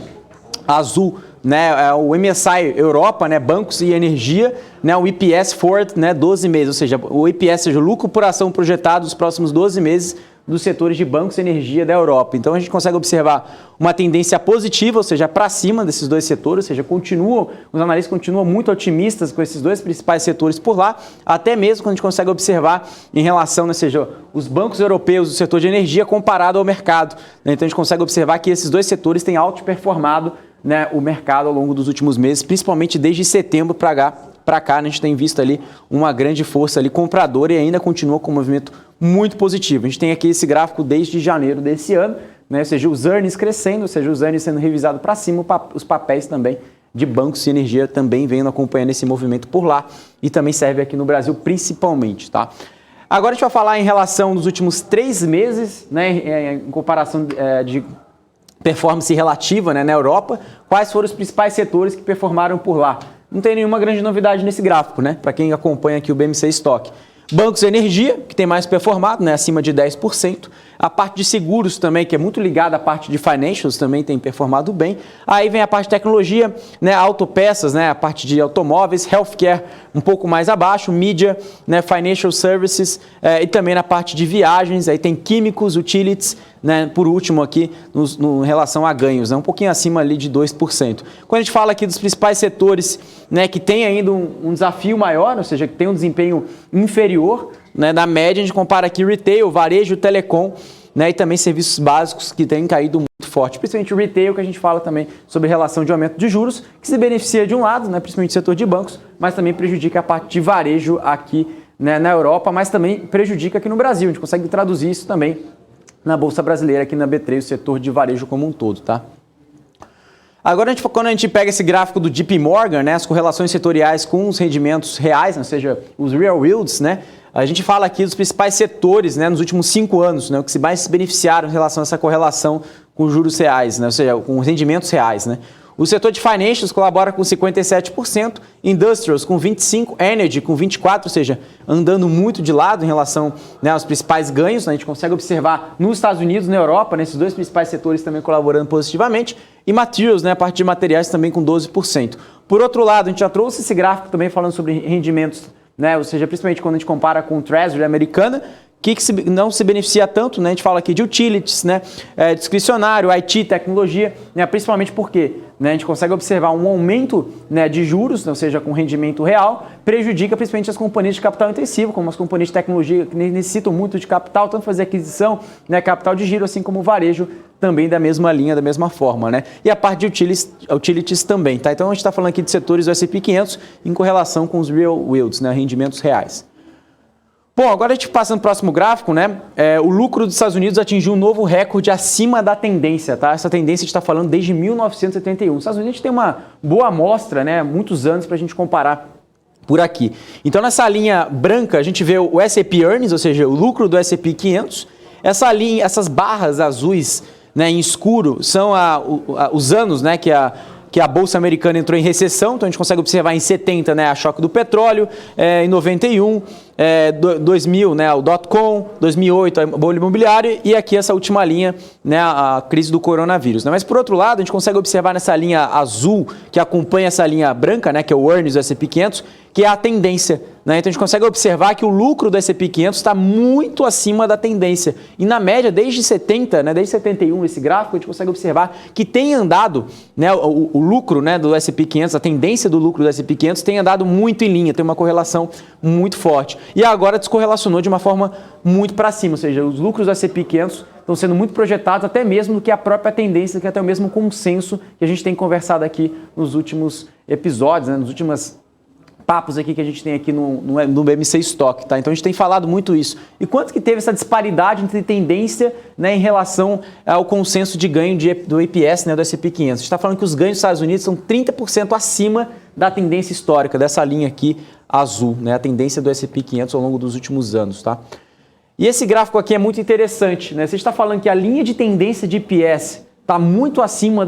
azul né, o MSI Europa, né, bancos e energia, né, o EPS Forward, né, 12 meses, ou seja, o EPS, seja, o lucro por ação projetado nos próximos 12 meses dos setores de bancos e energia da Europa. Então a gente consegue observar uma tendência positiva, ou seja, para cima desses dois setores, ou seja, os analistas continuam muito otimistas com esses dois principais setores por lá, até mesmo quando a gente consegue observar em relação, né, seja, os bancos europeus do setor de energia comparado ao mercado. Né? Então a gente consegue observar que esses dois setores têm outperformado, né, o mercado ao longo dos últimos meses, principalmente desde setembro para cá, a gente tem visto ali uma grande força ali compradora e ainda continua com um movimento muito positivo. A gente tem aqui esse gráfico desde janeiro desse ano, né, ou seja, os earnings crescendo, ou seja, os earnings sendo revisados para cima, os papéis também de bancos e energia também vendo acompanhando esse movimento por lá e também serve aqui no Brasil principalmente, tá? Agora a gente vai falar em relação dos últimos 3 meses, né, em comparação de performance relativa, né, na Europa, quais foram os principais setores que performaram por lá. Não tem nenhuma grande novidade nesse gráfico, né, para quem acompanha aqui o BMC Stock. Bancos e energia, que tem mais performado, né, acima de 10%. A parte de seguros também, que é muito ligada à parte de financials, também tem performado bem. Aí vem a parte de tecnologia, né, autopeças, né, a parte de automóveis, healthcare um pouco mais abaixo, mídia, né, financial services e também na parte de viagens. Aí tem químicos, utilities, né, por último aqui, em relação a ganhos, né, um pouquinho acima ali de 2%. Quando a gente fala aqui dos principais setores, né, que tem ainda um desafio maior, ou seja, que tem um desempenho inferior, né, da média, a gente compara aqui retail, varejo, telecom, né, e também serviços básicos que têm caído muito forte, principalmente o retail, que a gente fala também sobre relação de aumento de juros, que se beneficia de um lado, né, principalmente o setor de bancos, mas também prejudica a parte de varejo aqui, né, na Europa, mas também prejudica aqui no Brasil. A gente consegue traduzir isso também na Bolsa Brasileira, aqui na B3, o setor de varejo como um todo, tá? Agora, quando a gente pega esse gráfico do JP Morgan, né, as correlações setoriais com os rendimentos reais, né, ou seja, os real yields, né, a gente fala aqui dos principais setores, né, nos últimos 5 anos, né, o que mais se beneficiaram em relação a essa correlação com os juros reais, né, ou seja, com os rendimentos reais, né. O setor de financials colabora com 57%, industrials com 25%, energy com 24%, ou seja, andando muito de lado em relação, né, aos principais ganhos. Né? A gente consegue observar nos Estados Unidos, na Europa, né, esses dois principais setores também colaborando positivamente. E materials, né, a parte de materiais também com 12%. Por outro lado, a gente já trouxe esse gráfico também falando sobre rendimentos, né, ou seja, principalmente quando a gente compara com o Treasury americana, que não se beneficia tanto, né? A gente fala aqui de utilities, né? Discricionário, IT, tecnologia, né? Principalmente porque, né, a gente consegue observar um aumento, né, de juros, ou seja, com rendimento real, prejudica principalmente as companhias de capital intensivo, como as companhias de tecnologia que necessitam muito de capital, tanto fazer aquisição, né, capital de giro, assim como o varejo também da mesma linha, da mesma forma, né? E a parte de utilities também, tá? Então a gente está falando aqui de setores do S&P 500 em correlação com os real yields, né, rendimentos reais. Bom, agora a gente passa no próximo gráfico, né? O lucro dos Estados Unidos atingiu um novo recorde acima da tendência, tá? Essa tendência a gente está falando desde 1971. Os Estados Unidos tem uma boa amostra, né? Muitos anos para a gente comparar por aqui. Então, nessa linha branca, a gente vê o S&P Earnings, ou seja, o lucro do S&P 500. Essas barras azuis, né, em escuro são os anos, né, que a Bolsa Americana entrou em recessão. Então, a gente consegue observar em 70, né, a choque do petróleo, em 91... 2000, né, o .com, 2008 a bolha imobiliária e aqui essa última linha, né, a crise do coronavírus. Né? Mas por outro lado, a gente consegue observar nessa linha azul que acompanha essa linha branca, né, que é o earnings do S&P 500, que é a tendência. Né? Então a gente consegue observar que o lucro do S&P 500 está muito acima da tendência. E na média, desde 70, né, desde 71, esse gráfico, a gente consegue observar que tem andado, né, o lucro, né, do S&P 500, a tendência do lucro do S&P 500 tem andado muito em linha, tem uma correlação muito forte. E agora descorrelacionou de uma forma muito para cima, ou seja, os lucros do S&P 500 estão sendo muito projetados até mesmo do que a própria tendência, que é até o mesmo consenso que a gente tem conversado aqui nos últimos episódios, né, nos últimos papos aqui que a gente tem aqui no BMC Stock, tá? Então a gente tem falado muito isso. E quanto que teve essa disparidade entre tendência, né, em relação ao consenso de ganho do EPS, né, do S&P 500? A gente está falando que os ganhos dos Estados Unidos são 30% acima da tendência histórica, dessa linha aqui azul, né, a tendência do S&P 500 ao longo dos últimos anos, tá? E esse gráfico aqui é muito interessante, né? Você está falando que a linha de tendência de EPS está muito acima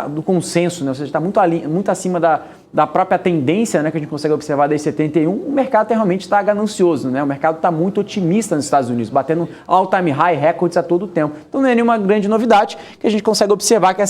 do consenso, né? Ou seja, está muito acima da própria tendência, né, que a gente consegue observar desde 71, o mercado realmente está ganancioso, né? O mercado está muito otimista nos Estados Unidos, batendo all-time high records a todo tempo. Então não é nenhuma grande novidade que a gente consegue observar que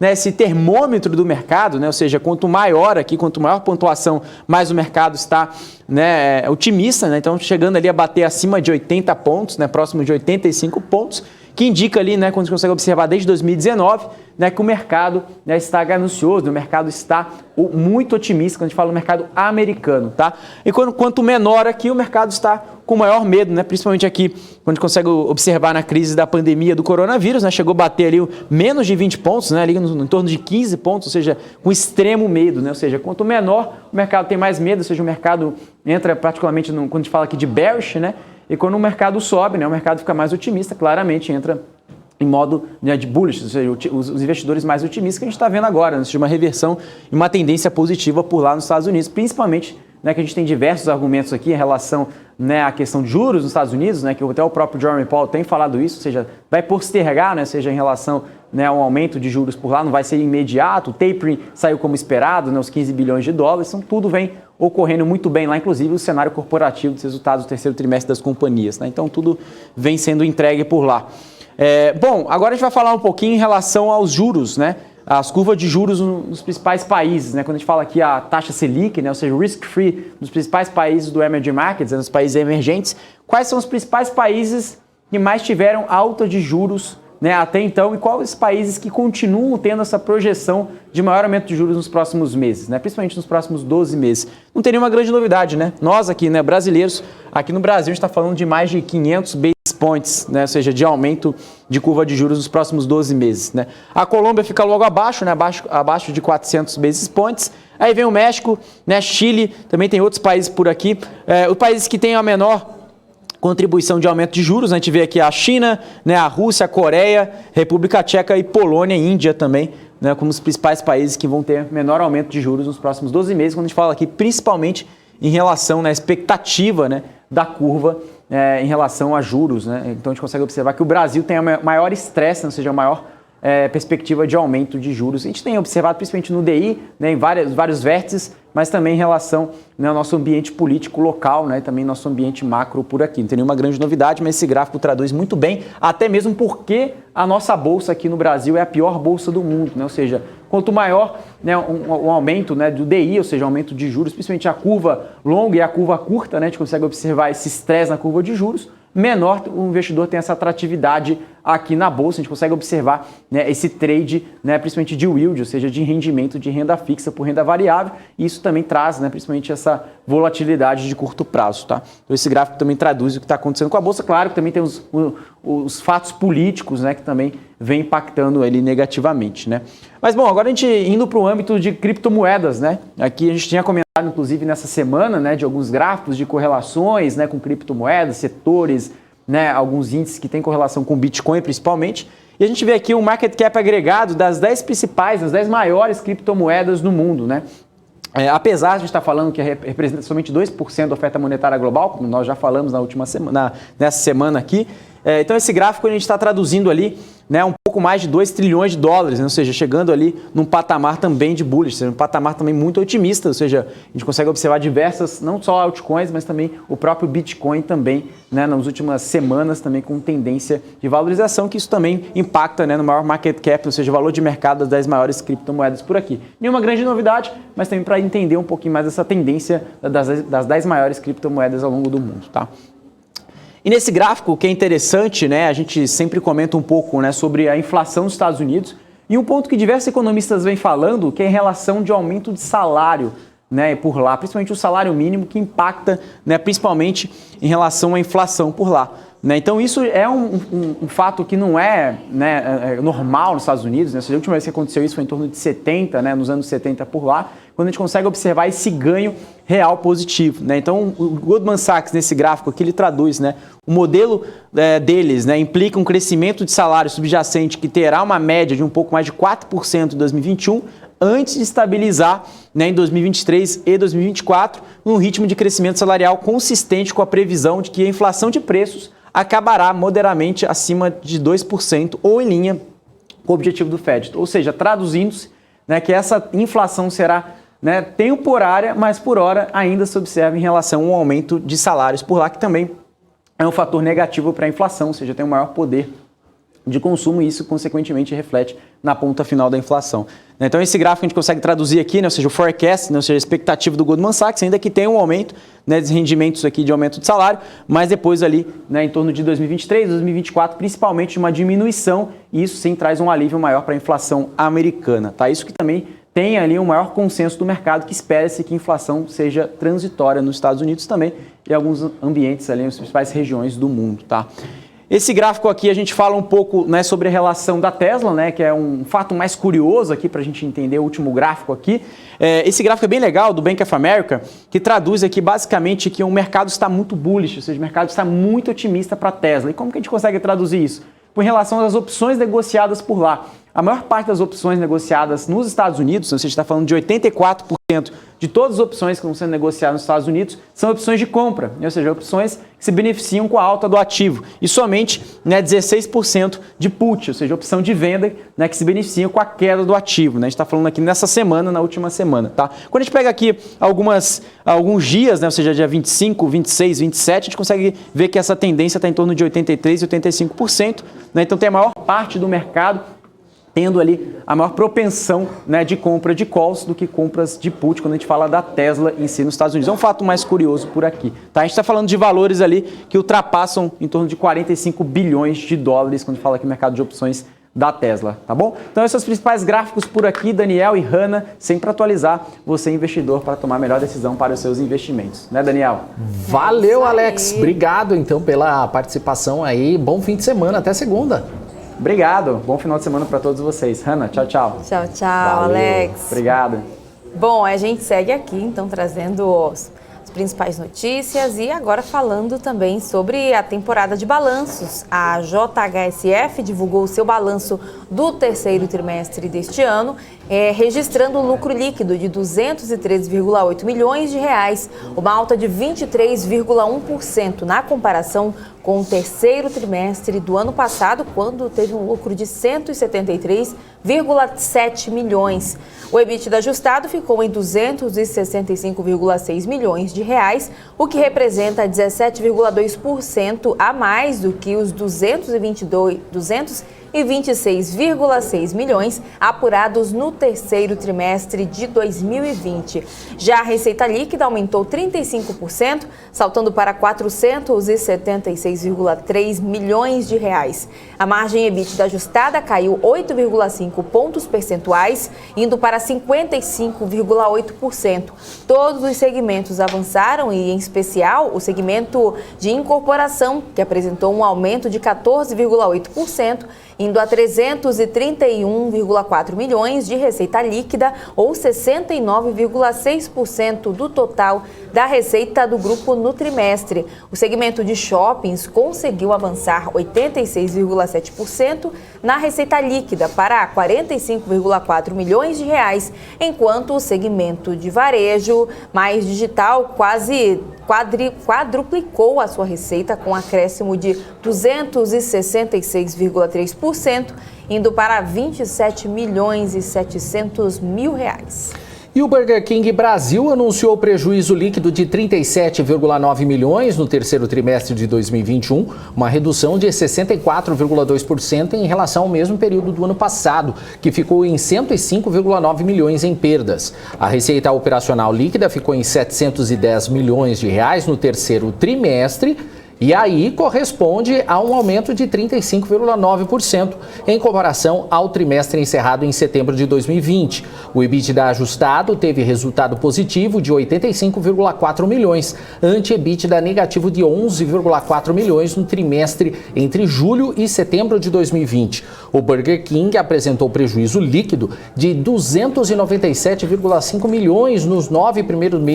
esse termômetro do mercado, né, ou seja, quanto maior pontuação, mais o mercado está, né, otimista, né? Então chegando ali a bater acima de 80 pontos, né, próximo de 85 pontos, que indica ali, né, quando a gente consegue observar desde 2019, né, que o mercado, né, está ganancioso, o mercado está muito otimista, quando a gente fala do mercado americano, tá? E quanto menor aqui, o mercado está com maior medo, né, principalmente aqui, quando a gente consegue observar na crise da pandemia do coronavírus, né, chegou a bater ali menos de 20 pontos, né, ali em torno de 15 pontos, ou seja, com extremo medo, né, ou seja, quanto menor o mercado tem mais medo, ou seja, o mercado entra particularmente, quando a gente fala aqui de bearish, né, e quando o mercado sobe, né, o mercado fica mais otimista, claramente entra em modo, né, de bullish, ou seja, os investidores mais otimistas que a gente está vendo agora, né, ou seja, uma reversão e uma tendência positiva por lá nos Estados Unidos, principalmente, né, que a gente tem diversos argumentos aqui em relação, né, à questão de juros nos Estados Unidos, né, que até o próprio Jeremy Powell tem falado isso, ou seja, vai postergar, né, seja em relação, né, ao aumento de juros por lá, não vai ser imediato, o tapering saiu como esperado, né, os 15 bilhões de dólares, então tudo vem ocorrendo muito bem lá, inclusive o cenário corporativo dos resultados do terceiro trimestre das companhias, né, então tudo vem sendo entregue por lá. Bom, agora a gente vai falar um pouquinho em relação aos juros, né? As curvas de juros nos principais países, né? Quando a gente fala aqui a taxa Selic, né? Ou seja, o risk-free nos principais países do emerging markets, nos países emergentes, quais são os principais países que mais tiveram alta de juros, né, até então, e quais os países que continuam tendo essa projeção de maior aumento de juros nos próximos meses, né, principalmente nos próximos 12 meses. Não tem nenhuma grande novidade, né? Nós aqui, né, brasileiros, aqui no Brasil a gente está falando de mais de 500 basis points, né, ou seja, de aumento de curva de juros nos próximos 12 meses. Né? A Colômbia fica logo abaixo, né, abaixo de 400 basis points. Aí vem o México, né, Chile, também tem outros países por aqui. Os países que têm a menor contribuição de aumento de juros, a gente vê aqui a China, né, a Rússia, a Coreia, República Tcheca e Polônia e Índia também, né, como os principais países que vão ter menor aumento de juros nos próximos 12 meses, quando a gente fala aqui principalmente em relação à expectativa, né, da curva em relação a juros. Né? Então a gente consegue observar que o Brasil tem a maior estresse, ou seja, a maior perspectiva de aumento de juros. A gente tem observado principalmente no DI, né, em vários vértices, mas também em relação, né, ao nosso ambiente político local, né, também nosso ambiente macro por aqui. Não tem nenhuma grande novidade, mas esse gráfico traduz muito bem, até mesmo porque a nossa bolsa aqui no Brasil é a pior bolsa do mundo, né? Ou seja, quanto maior, né, um aumento, né, do DI, ou seja, aumento de juros, principalmente a curva longa e a curva curta, né, a gente consegue observar esse estresse na curva de juros, menor o investidor tem essa atratividade aqui na bolsa. A gente consegue observar, né, esse trade, né, principalmente de yield, ou seja, de rendimento de renda fixa por renda variável, e isso também traz, né, principalmente essa volatilidade de curto prazo. Tá? Então esse gráfico também traduz o que está acontecendo com a bolsa. Claro que também tem os fatos políticos, né, que também vem impactando ele negativamente. Né? Mas bom, agora a gente indo para o âmbito de criptomoedas, né? Aqui a gente tinha comentado inclusive nessa semana, né, de alguns gráficos de correlações, né, com criptomoedas, setores, né, alguns índices que têm correlação com Bitcoin principalmente. E a gente vê aqui um market cap agregado das 10 principais, das 10 maiores criptomoedas do mundo, né? Apesar de a gente estar falando que representa somente 2% da oferta monetária global, como nós já falamos na última semana, nessa semana aqui, então esse gráfico a gente está traduzindo ali, né, um pouco mais de 2 trilhões de dólares, né, ou seja, chegando ali num patamar também de bullish, ou seja, um patamar também muito otimista, ou seja, a gente consegue observar diversas, não só altcoins, mas também o próprio Bitcoin também, né, nas últimas semanas também com tendência de valorização, que isso também impacta, né, no maior market cap, ou seja, o valor de mercado das 10 maiores criptomoedas por aqui. Nenhuma grande novidade, mas também para entender um pouquinho mais essa tendência das 10 maiores criptomoedas ao longo do mundo, tá? E nesse gráfico, o que é interessante, né, a gente sempre comenta um pouco, né, sobre a inflação dos Estados Unidos, e um ponto que diversos economistas vêm falando, que é em relação de aumento de salário, né, por lá, principalmente o salário mínimo, que impacta, né, principalmente em relação à inflação por lá. Né? Então isso é um fato que não é, né, normal nos Estados Unidos, né? A última vez que aconteceu isso foi em torno de 70, né, nos anos 70 por lá, quando a gente consegue observar esse ganho real positivo. Né? Então o Goldman Sachs, nesse gráfico aqui, ele traduz, né, o modelo deles, né, implica um crescimento de salário subjacente que terá uma média de um pouco mais de 4% em 2021, antes de estabilizar, né, em 2023 e 2024, num ritmo de crescimento salarial consistente com a previsão de que a inflação de preços acabará moderadamente acima de 2% ou em linha com o objetivo do Fed. Ou seja, traduzindo-se, né, que essa inflação será, né, temporária, mas por hora ainda se observa em relação ao aumento de salários por lá, que também é um fator negativo para a inflação, ou seja, tem um maior poder de consumo e isso, consequentemente, reflete na ponta final da inflação. Então, esse gráfico a gente consegue traduzir aqui, né, ou seja, o forecast, né, ou seja, a expectativa do Goldman Sachs, ainda que tenha um aumento, né, de rendimentos aqui de aumento de salário, mas depois ali, né, em torno de 2023, 2024, principalmente uma diminuição, e isso sim traz um alívio maior para a inflação americana. Tá? Isso que também tem ali um maior consenso do mercado, que espera-se que a inflação seja transitória nos Estados Unidos também e em alguns ambientes ali, nas principais regiões do mundo. Tá? Esse gráfico aqui a gente fala um pouco, né, sobre a relação da Tesla, né, que é um fato mais curioso aqui para a gente entender o último gráfico aqui. Esse gráfico é bem legal, do Bank of America, que traduz aqui basicamente que o mercado está muito bullish, ou seja, o mercado está muito otimista para a Tesla. E como que a gente consegue traduzir isso? Com relação às opções negociadas por lá. A maior parte das opções negociadas nos Estados Unidos, ou seja, está falando de 84% de todas as opções que estão sendo negociadas nos Estados Unidos, são opções de compra, ou seja, opções que se beneficiam com a alta do ativo. E somente, né, 16% de put, ou seja, opção de venda, né, que se beneficiam com a queda do ativo. Né? A gente está falando aqui nessa semana, na última semana. Tá? Quando a gente pega aqui alguns dias, né, ou seja, dia 25, 26, 27, a gente consegue ver que essa tendência está em torno de 83% e 85%. Né? Então tem a maior parte do mercado tendo ali a maior propensão, né, de compra de calls do que compras de put, quando a gente fala da Tesla em si nos Estados Unidos. É um fato mais curioso por aqui. Tá? A gente está falando de valores ali que ultrapassam em torno de 45 bilhões de dólares quando fala aqui no mercado de opções da Tesla, tá bom? Então esses são os principais gráficos por aqui, Daniel e Hanna, sempre atualizar você investidor para tomar a melhor decisão para os seus investimentos, né, Daniel? Valeu, Alex. Obrigado então pela participação aí. Bom fim de semana, até segunda. Obrigado. Bom final de semana para todos vocês. Hanna, tchau, tchau. Tchau, tchau, Valeu. Alex. Obrigado. Bom, a gente segue aqui, então, trazendo as principais notícias e agora falando também sobre a temporada de balanços. A JHSF divulgou o seu balanço do terceiro trimestre deste ano, registrando um lucro líquido de 213,8 milhões de reais, uma alta de 23,1% na comparação com o terceiro trimestre do ano passado, quando teve um lucro de 173,7 milhões. O EBITDA ajustado ficou em 265,6 milhões de reais, o que representa 17,2% a mais do que os 226,6 milhões apurados no terceiro trimestre de 2020. Já a receita líquida aumentou 35%, saltando para 476,3 milhões de reais. A margem EBITDA ajustada caiu 8,5 pontos percentuais, indo para 55,8%. Todos os segmentos avançaram e, em especial, o segmento de incorporação, que apresentou um aumento de 14,8%, indo a 331,4 milhões de receita líquida, ou 69,6% do total da receita do grupo no trimestre. O segmento de shoppings conseguiu avançar 86,7% na receita líquida para 45,4 milhões de reais, enquanto o segmento de varejo mais digital quase quadruplicou a sua receita com acréscimo de 266,3%, indo para 27 milhões e 700 mil reais. E o Burger King Brasil anunciou prejuízo líquido de 37,9 milhões no terceiro trimestre de 2021, uma redução de 64,2% em relação ao mesmo período do ano passado, que ficou em 105,9 milhões em perdas. A receita operacional líquida ficou em 710 milhões de reais no terceiro trimestre, e aí corresponde a um aumento de 35,9% em comparação ao trimestre encerrado em setembro de 2020. O EBITDA ajustado teve resultado positivo de 85,4 milhões, ante EBITDA negativo de 11,4 milhões no trimestre entre julho e setembro de 2020. O Burger King apresentou prejuízo líquido de 297,5 milhões nos 9 primeiros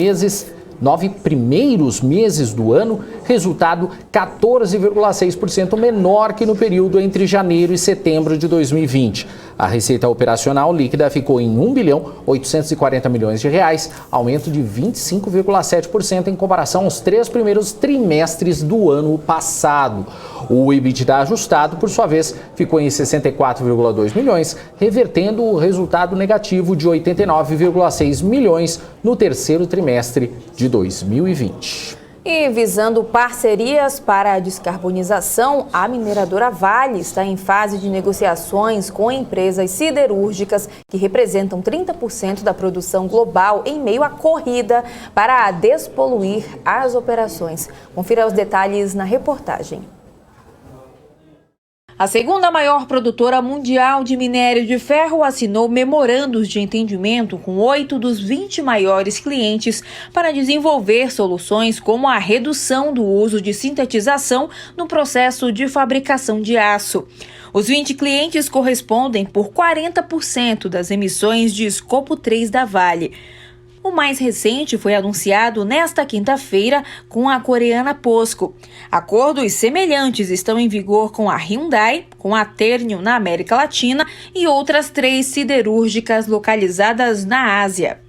meses do ano, resultado 14,6% menor que no período entre janeiro e setembro de 2020. A receita operacional líquida ficou em R$ 1.840 bilhões, aumento de 25,7% em comparação aos 3 primeiros trimestres do ano passado. O EBITDA ajustado, por sua vez, ficou em 64,2 milhões, revertendo o resultado negativo de 89,6 milhões no terceiro trimestre de 2020. E visando parcerias para a descarbonização, a mineradora Vale está em fase de negociações com empresas siderúrgicas que representam 30% da produção global em meio à corrida para despoluir as operações. Confira os detalhes na reportagem. A segunda maior produtora mundial de minério de ferro assinou memorandos de entendimento com 8 dos 20 maiores clientes para desenvolver soluções como a redução do uso de sintetização no processo de fabricação de aço. Os 20 clientes correspondem por 40% das emissões de escopo 3 da Vale. O mais recente foi anunciado nesta quinta-feira com a coreana POSCO. Acordos semelhantes estão em vigor com a Hyundai, com a Ternium na América Latina e outras 3 siderúrgicas localizadas na Ásia.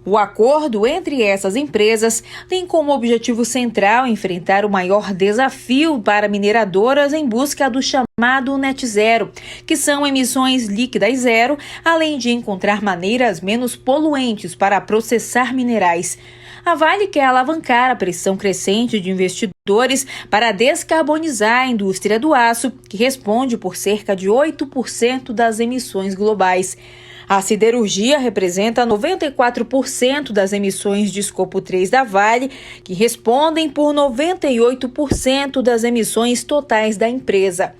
O acordo entre essas empresas tem como objetivo central enfrentar o maior desafio para mineradoras em busca do chamado Net Zero, que são emissões líquidas zero, além de encontrar maneiras menos poluentes para processar minerais. A Vale quer alavancar a pressão crescente de investidores para descarbonizar a indústria do aço, que responde por cerca de 8% das emissões globais. A siderurgia representa 94% das emissões de escopo 3 da Vale, que respondem por 98% das emissões totais da empresa.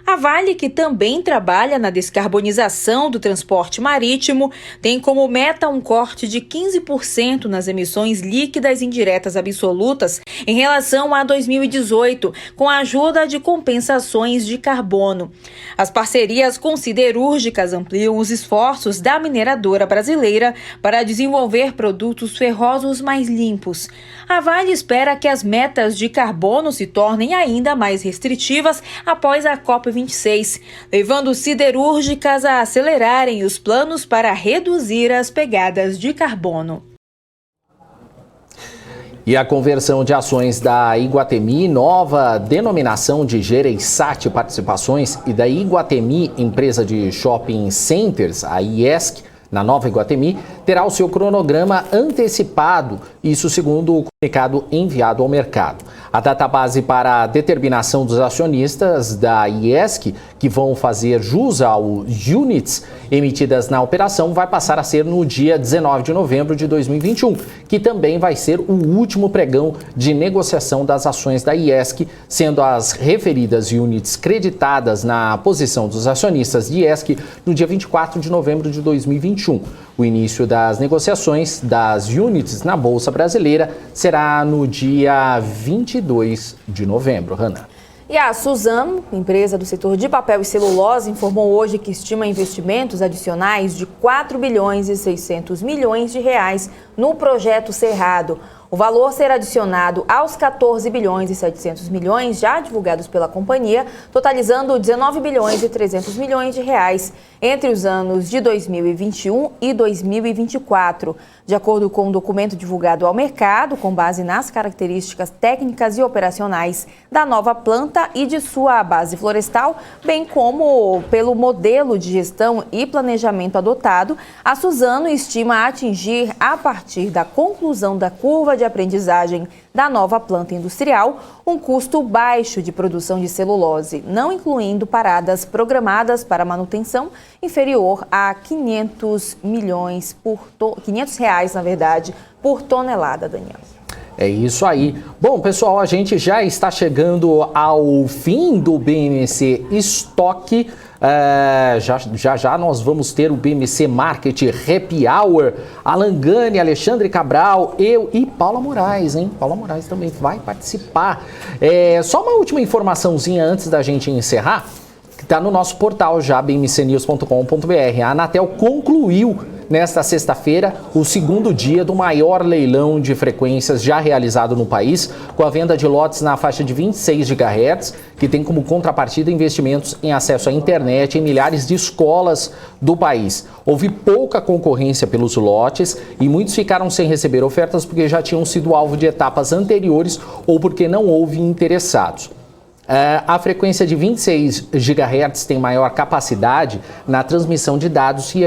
A Vale, que também trabalha na descarbonização do transporte marítimo, tem como meta um corte de 15% nas emissões líquidas indiretas absolutas em relação a 2018, com a ajuda de compensações de carbono. As parcerias com siderúrgicas ampliam os esforços da mineradora brasileira para desenvolver produtos ferrosos mais limpos. A Vale espera que as metas de carbono se tornem ainda mais restritivas após a COP26, levando siderúrgicas a acelerarem os planos para reduzir as pegadas de carbono. E a conversão de ações da Iguatemi, nova denominação de Gereissati Participações, e da Iguatemi, empresa de shopping centers, a IESC, na Nova Iguatemi, terá o seu cronograma antecipado, isso segundo o comunicado enviado ao mercado. A database para a determinação dos acionistas da IESC, que vão fazer jus aos units emitidas na operação, vai passar a ser no dia 19 de novembro de 2021, que também vai ser o último pregão de negociação das ações da IESC, sendo as referidas units creditadas na posição dos acionistas de IESC no dia 24 de novembro de 2021. O início das negociações das units na Bolsa Brasileira será no dia 22 de novembro. Hanna. E a Suzano, empresa do setor de papel e celulose, informou hoje que estima investimentos adicionais de 4 bilhões e 600 milhões de reais no projeto Cerrado. O valor será adicionado aos 14 bilhões e 700 milhões já divulgados pela companhia, totalizando 19 bilhões e 300 milhões de reais entre os anos de 2021 e 2024. De acordo com um documento divulgado ao mercado, com base nas características técnicas e operacionais da nova planta e de sua base florestal, bem como pelo modelo de gestão e planejamento adotado, a Suzano estima atingir, a partir da conclusão da curva de aprendizagem da nova planta industrial, um custo baixo de produção de celulose, não incluindo paradas programadas para manutenção, inferior a 500 milhões R$500, na verdade, por tonelada, Daniel. É isso aí. Bom, pessoal, a gente já está chegando ao fim do BMC Stock. Já nós vamos ter o BMC Market Happy Hour. Alan Gani, Alexandre Cabral, eu e Paula Moraes, hein? Paula Moraes também vai participar. Só uma última informaçãozinha antes da gente encerrar, que está no nosso portal já, bmcnews.com.br. A Anatel concluiu nesta sexta-feira, o segundo dia do maior leilão de frequências já realizado no país, com a venda de lotes na faixa de 26 GHz, que tem como contrapartida investimentos em acesso à internet em milhares de escolas do país. Houve pouca concorrência pelos lotes e muitos ficaram sem receber ofertas porque já tinham sido alvo de etapas anteriores ou porque não houve interessados. A frequência de 26 GHz tem maior capacidade na transmissão de dados e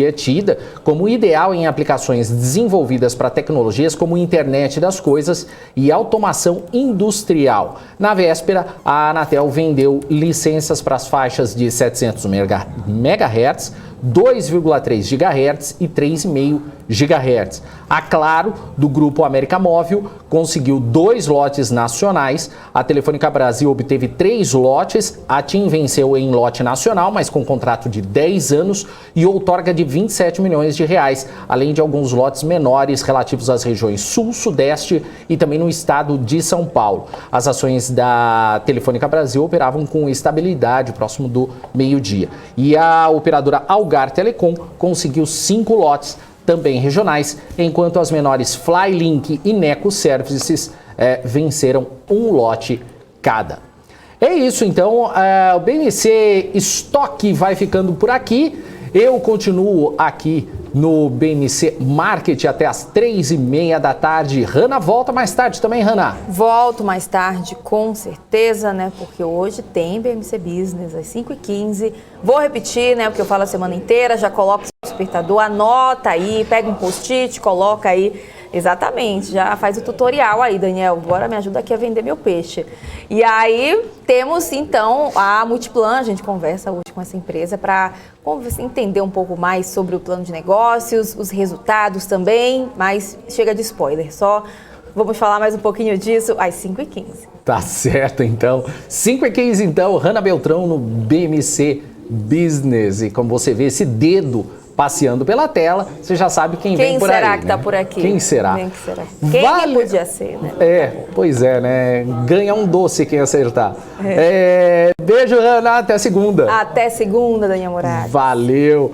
é tida como ideal em aplicações desenvolvidas para tecnologias como internet das coisas e automação industrial. Na véspera, a Anatel vendeu licenças para as faixas de 700 MHz, 2,3 GHz e 3,5 GHz. A Claro, do grupo América Móvil, conseguiu 2 lotes nacionais. A Telefônica Brasil obteve 3 lotes. A TIM venceu em lote nacional, mas com contrato de 10 anos e outorga de 27 milhões de reais, além de alguns lotes menores relativos às regiões Sul, Sudeste e também no estado de São Paulo. As ações da Telefônica Brasil operavam com estabilidade próximo do meio-dia. E a operadora Algar Telecom conseguiu 5 lotes, também regionais, enquanto as menores Flylink e Neco Services venceram 1 lote cada. É isso, então, o BMC Stock vai ficando por aqui. Eu continuo aqui no BMC Market até as 3h30 da tarde. Hanna volta mais tarde também, Hanna? Volto mais tarde, com certeza, né? Porque hoje tem BMC Business às 5h15. Vou repetir, né? Porque eu falo a semana inteira, já coloca o despertador, anota aí, pega um post-it, coloca aí. Exatamente, já faz o tutorial aí, Daniel. Bora, me ajuda aqui a vender meu peixe. E aí temos então a Multiplan, a gente conversa hoje com essa empresa para entender um pouco mais sobre o plano de negócios, os resultados também, mas chega de spoiler, só vamos falar mais um pouquinho disso às 5h15. Tá certo, então. 5h15, então, Hanna Beltrão no BMC Business. E como você vê, esse dedo passeando pela tela, você já sabe quem vem por aí. Quem será que né? tá por aqui? Quem será? Quem podia ser, né? Pois é, né? Ganha um doce quem acertar. Beijo, Hanna. Até segunda. Até segunda, Daniel Morales. Valeu.